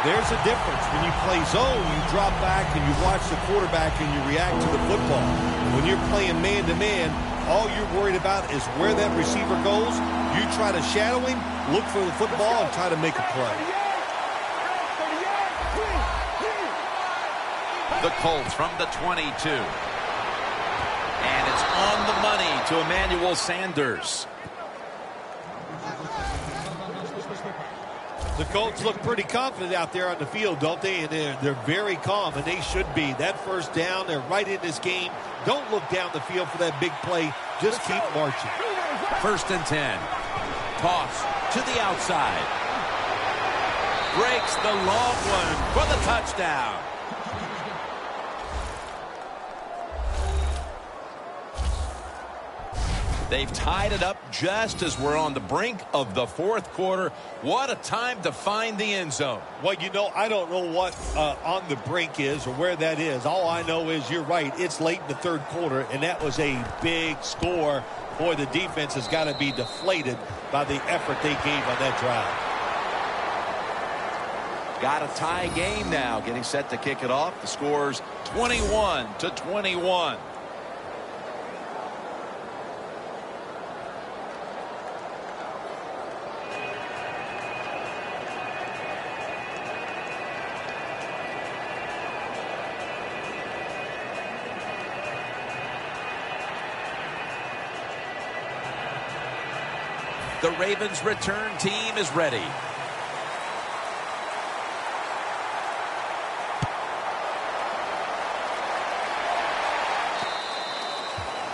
Speaker 5: There's a difference. When you play zone, you drop back and you watch the quarterback and you react to the football. When you're playing man-to-man, all you're worried about is where that receiver goes. You try to shadow him, look for the football, and try to make a play.
Speaker 7: The Colts from the 22. And it's on the money to Emmanuel Sanders.
Speaker 5: The Colts look pretty confident out there on the field, don't they? And they're very calm, and they should be. That first down, they're right in this game. Don't look down the field for that big play. Just keep marching.
Speaker 7: 1st and 10. Toss to the outside. Breaks the long one for the touchdown. They've tied it up just as we're on the brink of the 4th quarter. What a time to find the end zone.
Speaker 5: Well, you know, I don't know what on the brink is or where that is. All I know is you're right. It's late in the 3rd quarter, and that was a big score. Boy, the defense has got to be deflated by the effort they gave on that drive.
Speaker 3: Got a tie game now. Getting set to kick it off. The score's 21-21.
Speaker 7: The Ravens return team is ready.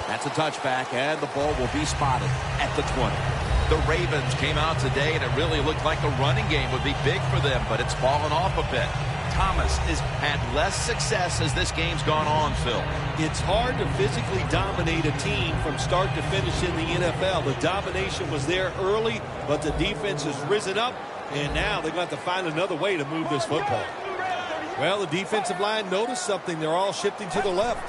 Speaker 7: That's a touchback, and the ball will be spotted at the 20.
Speaker 3: The Ravens came out today, and it really looked like the running game would be big for them, but it's fallen off a bit. Thomas has had less success as this game's gone on, Phil.
Speaker 5: It's hard to physically dominate a team from start to finish in the NFL. The domination was there early, but the defense has risen up, and now they're going to have to find another way to move this football. Well, the defensive line noticed something. They're all shifting to the left.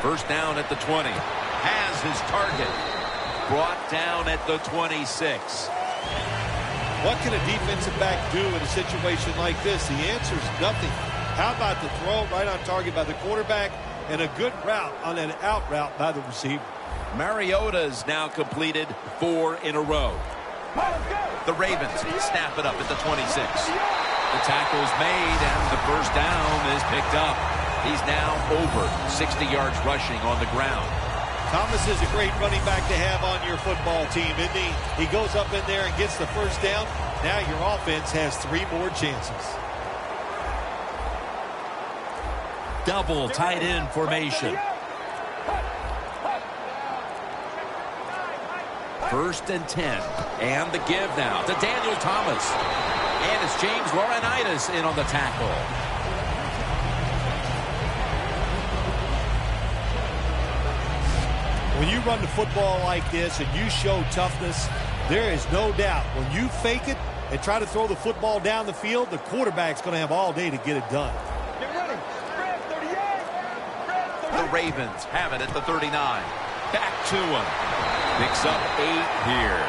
Speaker 7: 1st down at the 20. Has his target. Brought down at the 26.
Speaker 5: What can a defensive back do in a situation like this? The answer is nothing. How about the throw right on target by the quarterback and a good route on an out route by the receiver?
Speaker 7: Mariota's now completed 4 in a row. The Ravens snap it up at the 26. The tackle's made, and the 1st down is picked up. He's now over 60 yards rushing on the ground.
Speaker 5: Thomas is a great running back to have on your football team, isn't he? He goes up in there and gets the 1st down. Now your offense has 3 more chances.
Speaker 7: Double tight end formation. 1st and 10. And the give now to Daniel Thomas. And it's James Laurinaitis in on the tackle.
Speaker 5: When you run the football like this and you show toughness, there is no doubt when you fake it and try to throw the football down the field, the quarterback's going to have all day to get it done.
Speaker 7: The Ravens have it at the 39. Back to him. Picks up 8 here.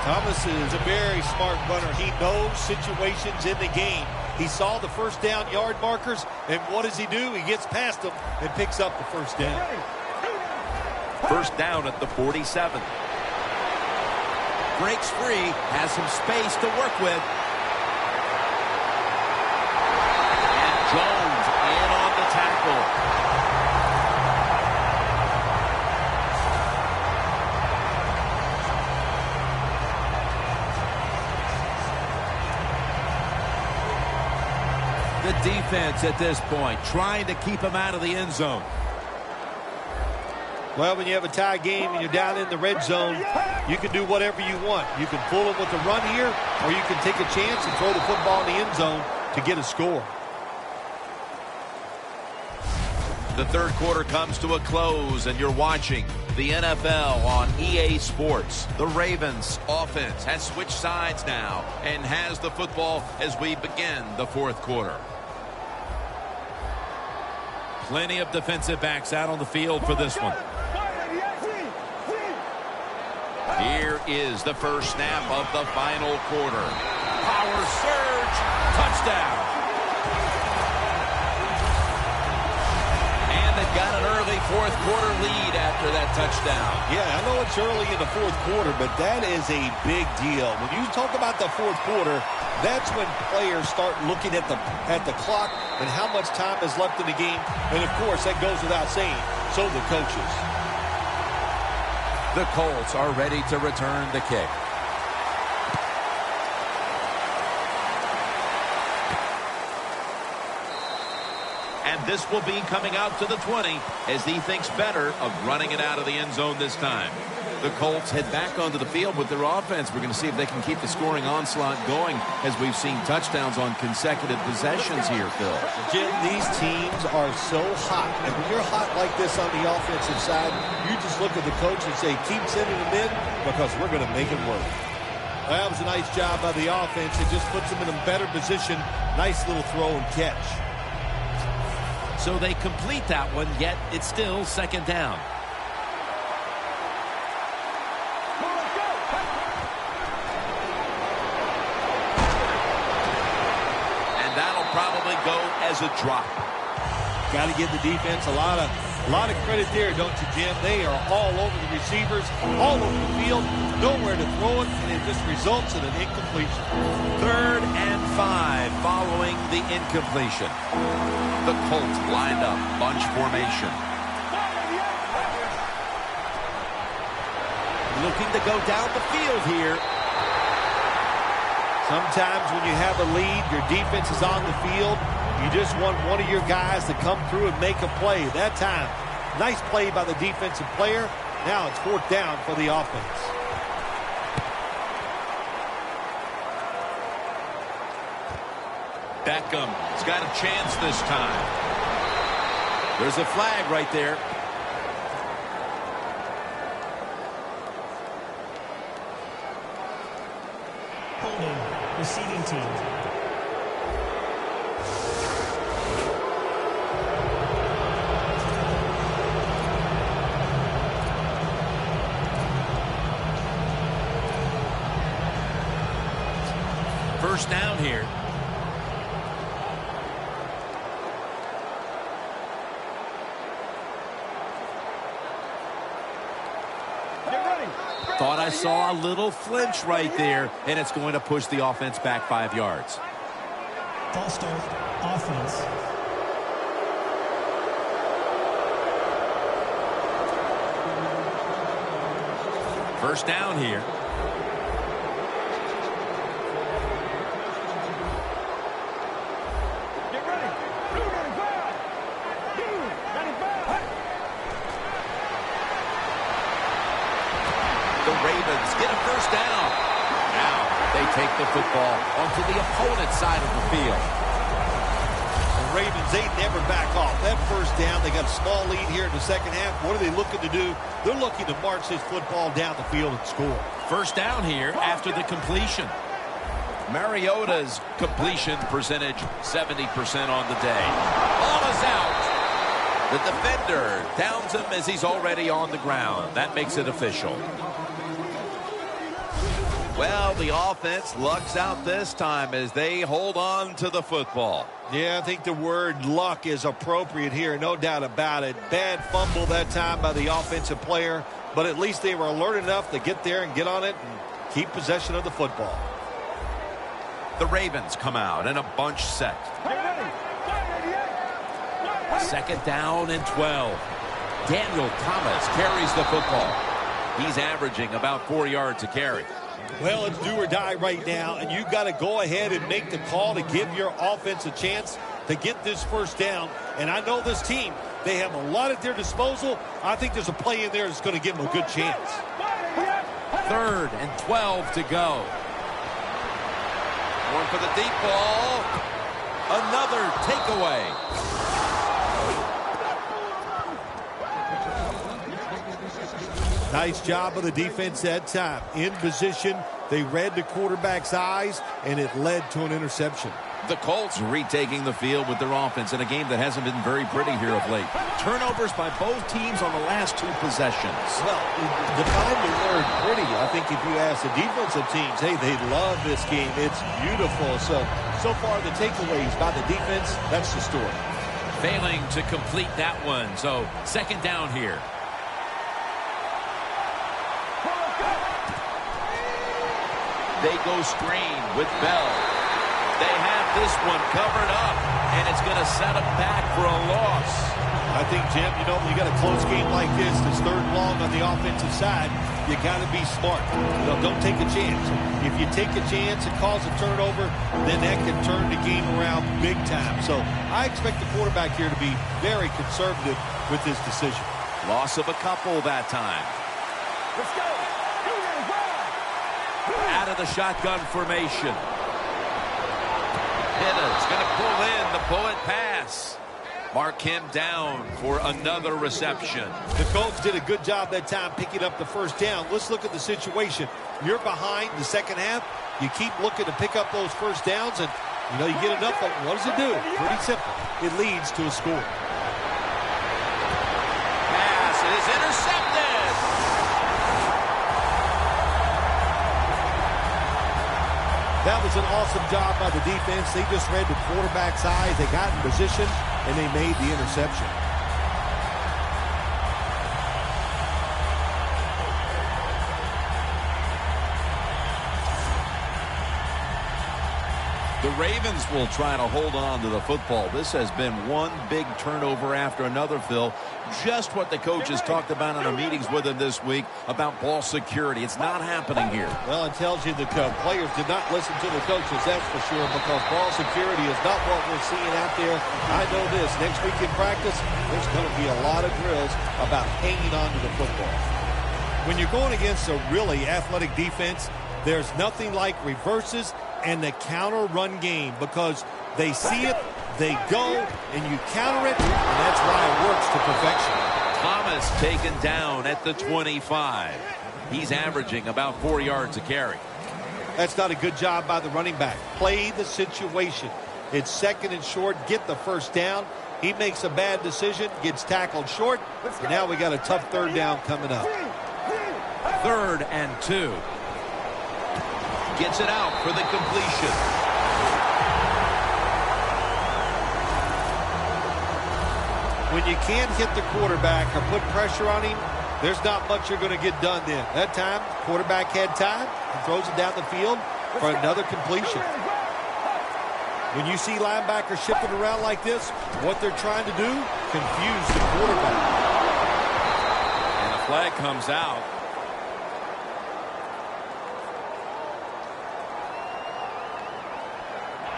Speaker 5: Thomas is a very smart runner. He knows situations in the game. He saw the 1st down yard markers, and what does he do? He gets past them and picks up the 1st down.
Speaker 7: 1st down at the 47. Breaks free, has some space to work with. And Jones in on the tackle. The defense at this point trying to keep him out of the end zone.
Speaker 5: Well, when you have a tie game and you're down in the red zone, you can do whatever you want. You can pull them with the run here, or you can take a chance and throw the football in the end zone to get a score.
Speaker 7: The 3rd quarter comes to a close, and you're watching the NFL on EA Sports. The Ravens offense has switched sides now and has the football as we begin the 4th quarter. Plenty of defensive backs out on the field for this one. Here is the 1st snap of the final quarter. Power surge, touchdown. And they've got an early 4th quarter lead after that touchdown.
Speaker 5: Yeah, I know it's early in the 4th quarter, but that is a big deal. When you talk about the 4th quarter, that's when players start looking at the clock and how much time is left in the game. And, of course, that goes without saying. So the coaches.
Speaker 7: The Colts are ready to return the kick. And this will be coming out to the 20 as he thinks better of running it out of the end zone this time. The Colts head back onto the field with their offense. We're going to see if they can keep the scoring onslaught going as we've seen touchdowns on consecutive possessions here, Phil.
Speaker 5: Jim, these teams are so hot. And when you're hot like this on the offensive side, you just look at the coach and say, keep sending them in because we're going to make it work. Well, that was a nice job by the offense. It just puts them in a better position. Nice little throw and catch.
Speaker 7: So they complete that one, yet it's still second down. And that'll probably go as a drop.
Speaker 5: Got to give the defense a lot of credit there, don't you, Jim? They are all over the receivers, all over the field, nowhere to throw it, and it just results in an incompletion.
Speaker 7: 3rd and 5 following the incompletion. The Colts lined up, bunch formation. Looking to go down the field here.
Speaker 5: Sometimes when you have a lead, your defense is on the field. You just want one of your guys to come through and make a play. That time, nice play by the defensive player. Now it's 4th down for the offense.
Speaker 7: Beckham's got a chance this time. There's a flag right there.
Speaker 6: Holding, receiving team.
Speaker 7: First down here. Thought I saw a little flinch right there, and it's going to push the offense back 5 yards.
Speaker 6: False start, offense.
Speaker 7: First down here. Ravens get a first down. Now they take the football onto the opponent's side of the field.
Speaker 5: The Ravens, they never back off. That first down, they got a small lead here in the second half. What are they looking to do? They're looking to march this football down the field and score.
Speaker 7: First down here after the completion. Mariota's completion percentage 70% on the day. Ball is out. The defender downs him as he's already on the ground. That makes it official. Well, the offense lucks out this time as they hold on to the football.
Speaker 5: Yeah, I think the word luck is appropriate here, no doubt about it. Bad fumble that time by the offensive player, but at least they were alert enough to get there and get on it and keep possession of the football.
Speaker 7: The Ravens come out in a bunch set. Second down and 12. Daniel Thomas carries the football. He's averaging about 4 yards a carry.
Speaker 5: Well, it's do or die right now, and you got to go ahead and make the call to give your offense a chance to get this first down. And I know this team, they have a lot at their disposal. I think there's a play in there that's going to give them a good chance.
Speaker 7: 3rd and 12 to go. One for the deep ball. Another takeaway.
Speaker 5: Nice job of the defense that time. In position, they read the quarterback's eyes, and it led to an interception.
Speaker 7: The Colts retaking the field with their offense in a game that hasn't been very pretty here of late. Turnovers by both teams on the last 2 possessions.
Speaker 5: Well, define the word pretty. I think if you ask the defensive teams, hey, they love this game. It's beautiful. So far, the takeaways by the defense, that's the story.
Speaker 7: Failing to complete that one. So, second down here. They go screen with Bell. They have this one covered up, and it's going to set them back for a loss.
Speaker 5: I think, Jim, you know, when you got a close game like this, it's third and long on the offensive side, you got to be smart. You know, don't take a chance. If you take a chance and cause a turnover, then that can turn the game around big time. So I expect the quarterback here to be very conservative with this decision.
Speaker 7: Loss of a couple that time.
Speaker 1: Let's go.
Speaker 7: Out of the shotgun formation. Pitta's going to pull in the bullet pass. Mark him down for another reception.
Speaker 5: The Colts did a good job that time picking up the first down. Let's look at the situation. You're behind the second half. You keep looking to pick up those first downs, and you know you get enough of them. What does it do? Pretty simple. It leads to a score.
Speaker 7: Pass is intercepted.
Speaker 5: That was an awesome job by the defense. They just read the quarterback's eyes. They got in position, and they made the interception.
Speaker 4: The Ravens will try to hold on to the football. This has been one big turnover after another, Phil. Just what the coaches talked about in our meetings with him this week about ball security. It's not happening here.
Speaker 5: Well, it tells you the players did not listen to the coaches, that's for sure, because ball security is not what we're seeing out there. I know this. Next week in practice, there's going to be a lot of drills about hanging on to the football. When you're going against a really athletic defense, there's nothing like reverses and the counter run game, because they see it, they go, and you counter it, and that's why it works to perfection.
Speaker 7: Thomas taken down at the 25. He's averaging about 4 yards a carry.
Speaker 5: That's not a good job by the running back. Play the situation. It's second and short. Get the first down. He makes a bad decision, gets tackled short, and now we got a tough third down coming up.
Speaker 7: 3rd and 2. Gets it out for the completion.
Speaker 5: When you can't hit the quarterback or put pressure on him, there's not much you're going to get done then. That time, quarterback had time and throws it down the field for another completion. When you see linebackers shifting around like this, what they're trying to do, confuse the quarterback.
Speaker 7: And a flag comes out.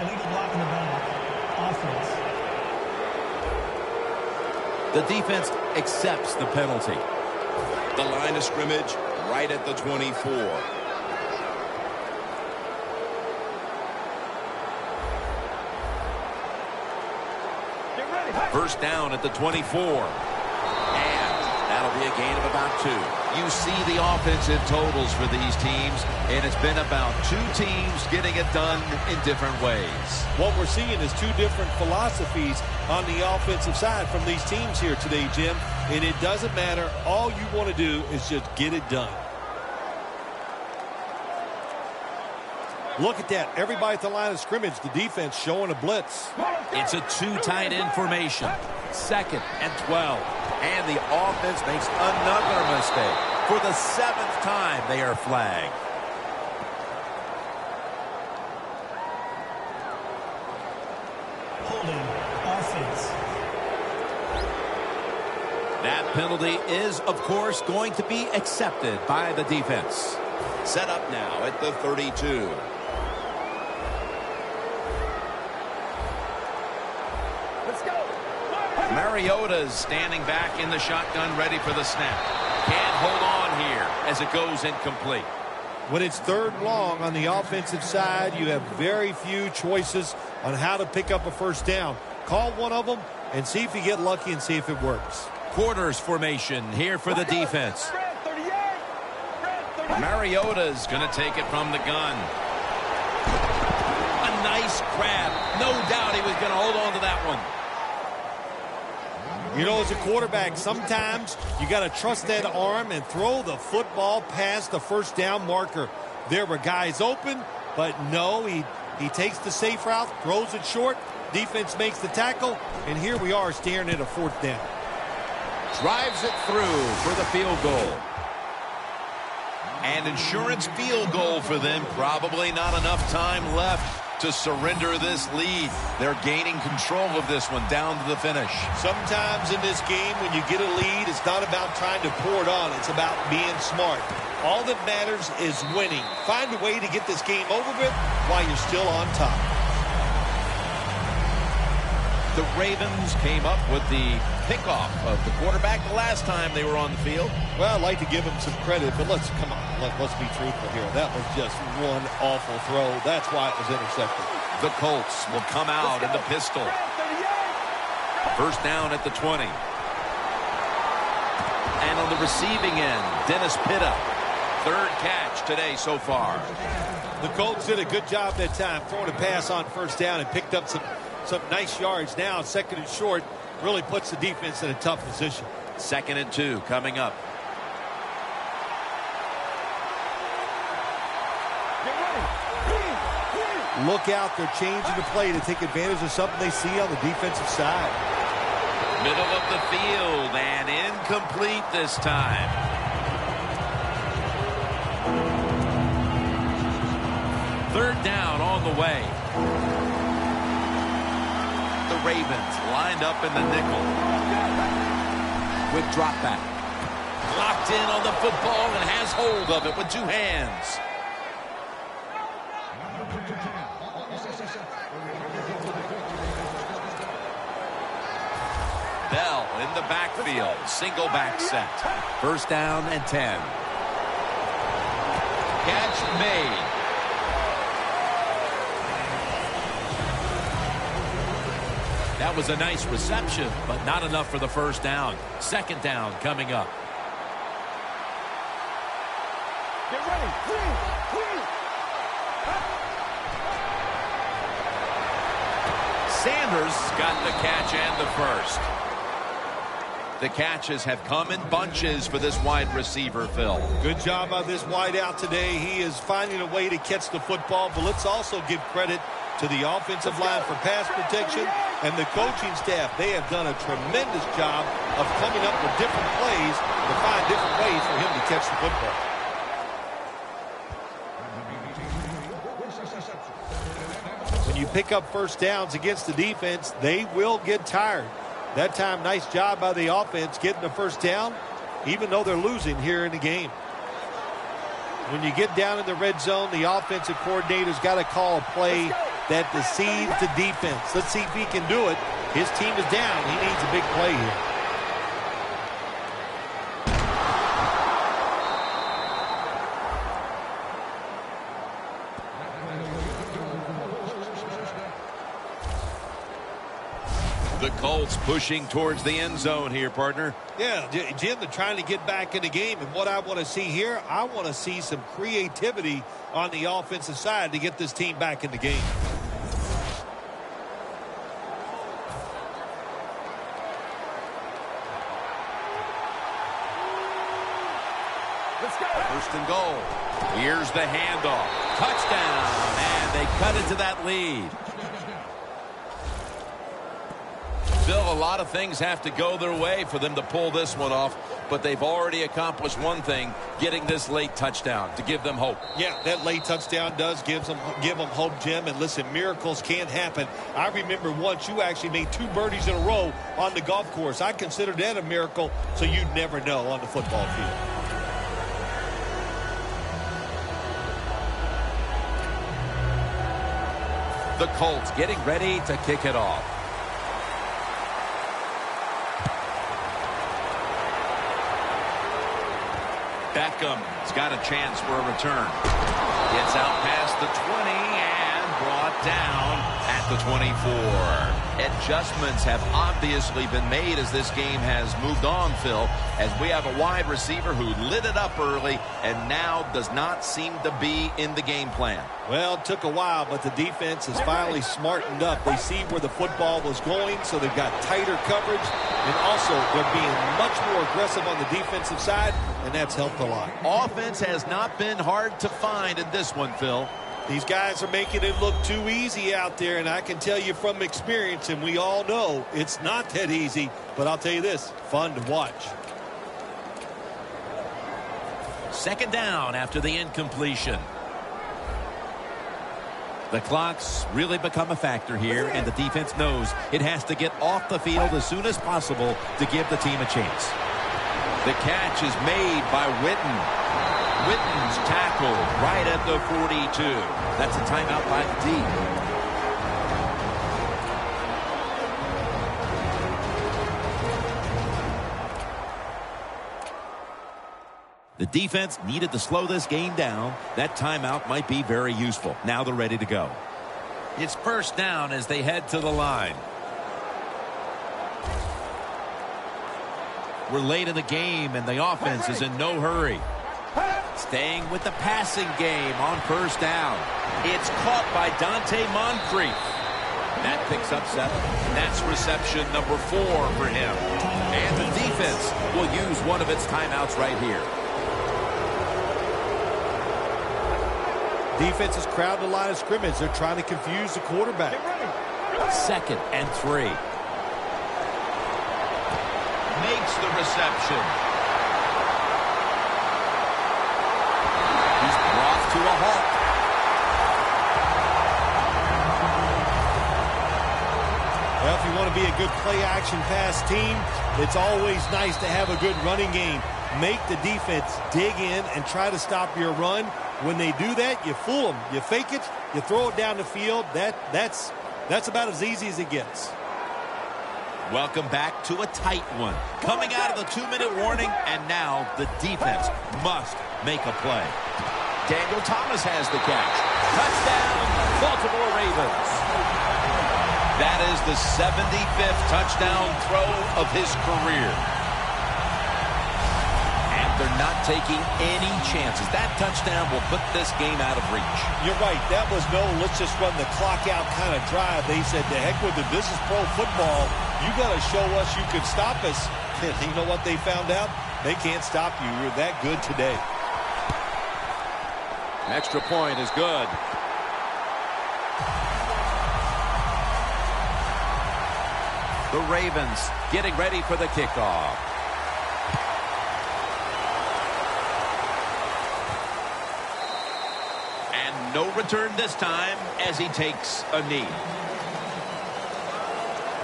Speaker 6: Illegal block in the back. Offense.
Speaker 4: The defense accepts the penalty.
Speaker 3: The line of scrimmage right at the 24.
Speaker 7: First down at the 24. That'll be a gain of about 2. You see the offensive totals for these teams, and it's been about 2 teams getting it done in different ways.
Speaker 5: What we're seeing is 2 different philosophies on the offensive side from these teams here today, Jim. And it doesn't matter. All you want to do is just get it done. Look at that. Everybody at the line of scrimmage, the defense showing a blitz.
Speaker 7: It's a 2 tight end formation. 2nd and 12. And the offense makes another mistake. For the 7th time, they are flagged.
Speaker 6: Holding. Offense.
Speaker 7: That penalty is, of course, going to be accepted by the defense.
Speaker 3: Set up now at the 32.
Speaker 7: Mariota's standing back in the shotgun, ready for the snap. Can't hold on here as it goes incomplete.
Speaker 5: When it's 3rd and long on the offensive side, you have very few choices on how to pick up a first down. Call one of them and see if you get lucky and see if it works.
Speaker 7: Quarters formation here for the defense. Mariota's going to take it from the gun. A nice grab. No doubt he was going to hold on to that one.
Speaker 5: You know, as a quarterback, sometimes you got to trust that arm and throw the football past the first down marker. There were guys open, but no, he takes the safe route, throws it short, defense makes the tackle, and here we are staring at a 4th down.
Speaker 7: Drives it through for the field goal. An insurance field goal for them. Probably not enough time left.
Speaker 4: to surrender this lead. They're gaining control of this one down to the finish.
Speaker 5: Sometimes in this game, when you get a lead, it's not about trying to pour it on. It's about being smart. All that matters is winning. Find a way to get this game over with while you're still on top.
Speaker 4: The Ravens came up with the pickoff of the quarterback the last time they were on the field.
Speaker 5: Well, I'd like to give him some credit, but let's be truthful here. That was just one awful throw. That's why it was intercepted.
Speaker 4: The Colts will come out in the pistol. First down at the 20. And on the receiving end, Dennis Pitta. Third catch today so far.
Speaker 5: The Colts did a good job that time throwing a pass on first down and picked up some nice yards. Now second and short really puts the defense in a tough position.
Speaker 4: Second and 2 coming up.
Speaker 5: Look out, they're changing the play to take advantage of something they see on the defensive side.
Speaker 4: Middle of the field and incomplete this time. Third down on the way. The Ravens lined up in the nickel. Quick drop back. Locked in on the football and has hold of it with two hands. Bell in the backfield. Single back set. First down and 10. Catch made. That was a nice reception, but not enough for the first down. Second down coming up.
Speaker 1: Get ready.
Speaker 4: Sanders got the catch and the first. The catches have come in bunches for this wide receiver, Phil.
Speaker 5: Good job by this wide out today. He is finding a way to catch the football, but let's also give credit to the offensive line for pass protection and the coaching staff. They have done a tremendous job of coming up with different plays to find different ways for him to catch the football. When you pick up first downs against the defense, they will get tired. That time, nice job by the offense getting the first down, even though they're losing here in the game. When you get down in the red zone, the offensive coordinator's got to call a play that deceives the defense. Let's see if he can do it. His team is down. He needs a big play here.
Speaker 4: The Colts pushing towards the end zone here, partner.
Speaker 5: Yeah, Jim, they're trying to get back in the game. And what I want to see here, I want to see some creativity on the offensive side to get this team back in the game.
Speaker 1: Let's go.
Speaker 4: First and goal. Here's the handoff. Touchdown. And they cut into that lead. Phil, a lot of things have to go their way for them to pull this one off, but they've already accomplished one thing, getting this late touchdown to give them hope.
Speaker 5: Yeah, that late touchdown does give them hope, Jim. And listen, miracles can happen. I remember once you actually made 2 birdies in a row on the golf course. I consider that a miracle, so you'd never know on the football field.
Speaker 4: The Colts getting ready to kick it off. Beckham's got a chance for a return. Gets out past the 20 and brought down at the 24. Adjustments have obviously been made as this game has moved on, Phil, as we have a wide receiver who lit it up early and now does not seem to be in the game plan.
Speaker 5: Well, it took a while, but the defense has finally smartened up. They see where the football was going, so they've got tighter coverage, and also they're being much more aggressive on the defensive side, and that's helped a lot.
Speaker 4: Offense has not been hard to find in this one, Phil.
Speaker 5: These guys are making it look too easy out there, and I can tell you from experience, and we all know it's not that easy, but I'll tell you this, fun to watch.
Speaker 4: Second down after the incompletion.
Speaker 7: The clock's really become a factor here, and the defense knows it has to get off the field as soon as possible to give the team a chance.
Speaker 4: The catch is made by Witten. Witten's tackled right at the 42. That's a timeout by the D.
Speaker 7: The defense needed to slow this game down. That timeout might be very useful. Now they're ready to go.
Speaker 4: It's first down as they head to the line. We're late in the game, and the offense is in no hurry. Staying with the passing game on first down. It's caught by Dante Moncrief. That picks up 7. That's reception number 4 for him. And the defense will use one of its timeouts right here.
Speaker 5: Defense is crowding the line of scrimmage. They're trying to confuse the quarterback.
Speaker 7: 2nd and 3.
Speaker 4: Makes the reception.
Speaker 7: He's brought to a halt.
Speaker 5: Well, if you want to be a good play-action pass team, it's always nice to have a good running game. Make the defense dig in and try to stop your run. When they do that, you fool them. You fake it, you throw it down the field. That's about as easy as it gets.
Speaker 7: Welcome back to a tight one. Coming out of the 2-minute warning, and now the defense must make a play.
Speaker 4: Daniel Thomas has the catch. Touchdown, Baltimore Ravens. That is the 75th touchdown throw of his career. And they're not taking any chances. That touchdown will put this game out of reach.
Speaker 5: You're right. That was no let's just run the clock out kind of drive. They said, to heck with it. This is pro football. You got to show us you can stop us. And you know what they found out? They can't stop you. You're that good today.
Speaker 4: An extra point is good. The Ravens getting ready for the kickoff. And no return this time as he takes a knee.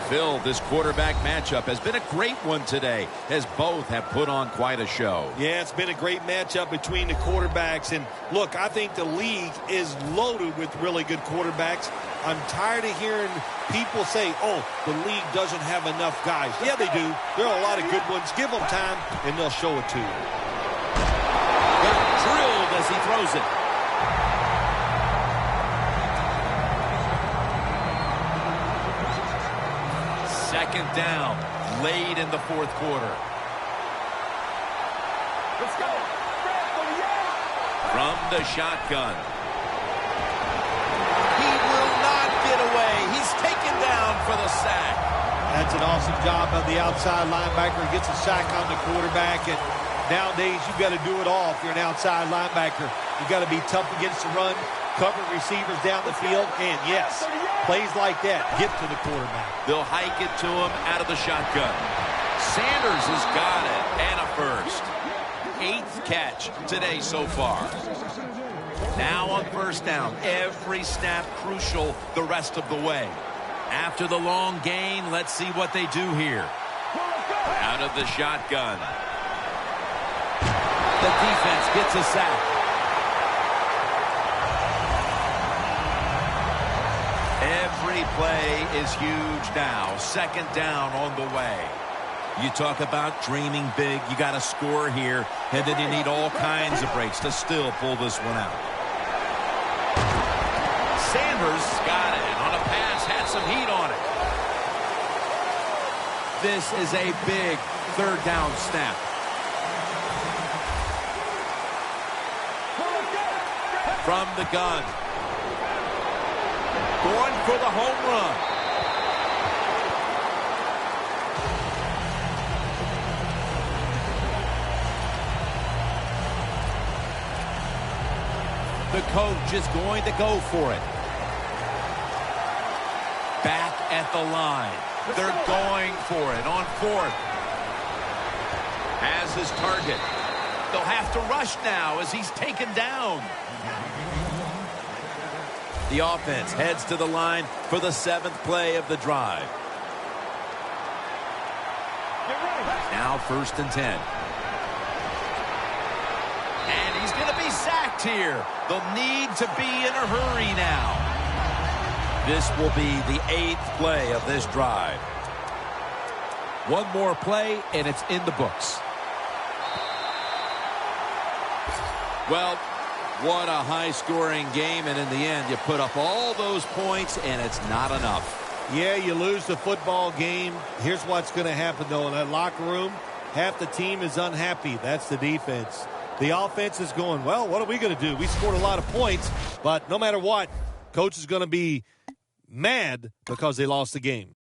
Speaker 4: Phil, this quarterback matchup has been a great one today, as both have put on quite a show.
Speaker 5: Yeah, it's been a great matchup between the quarterbacks. And look, I think the league is loaded with really good quarterbacks. I'm tired of hearing people say, oh, the league doesn't have enough guys. Yeah, they do. There are a lot of good ones. Give them time, and they'll show it to you.
Speaker 7: They're drilled as he throws it.
Speaker 4: Second down, late in the 4th quarter.
Speaker 1: Let's go.
Speaker 4: From the shotgun. He will not get away. He's taken down for the sack.
Speaker 5: That's an awesome job of the outside linebacker. He gets a sack on the quarterback. And nowadays, you've got to do it all if you're an outside linebacker. You've got to be tough against the run, cover receivers down the field, and yes, plays like that get to the quarterback.
Speaker 4: They'll hike it to him out of the shotgun. Sanders has got it, and a first. 8th catch today so far. Now on first down, every snap crucial the rest of the way. After the long gain, let's see what they do here. Out of the shotgun. The defense gets a sack. Every play is huge now. 2nd down on the way. You talk about dreaming big. You got to score here, and then you need all kinds of breaks to still pull this one out. Sanders got it on a pass, had some heat on it. This is a big 3rd down snap. From the gun. Going for the home run. The coach is going to go for it. Back at the line. They're going for it on 4th. Has his target. They'll have to rush now as he's taken down.
Speaker 7: The offense heads to the line for the 7th play of the drive. Now 1st and 10. And he's going to be sacked here. They'll need to be in a hurry now. This will be the 8th play of this drive.
Speaker 4: One more play, and it's in the books. Well, what a high-scoring game, and in the end, you put up all those points, and it's not enough.
Speaker 5: Yeah, you lose the football game. Here's what's going to happen, though. In that locker room, half the team is unhappy. That's the defense. The offense is going, well, what are we going to do? We scored a lot of points, but no matter what, coach is going to be mad because they lost the game.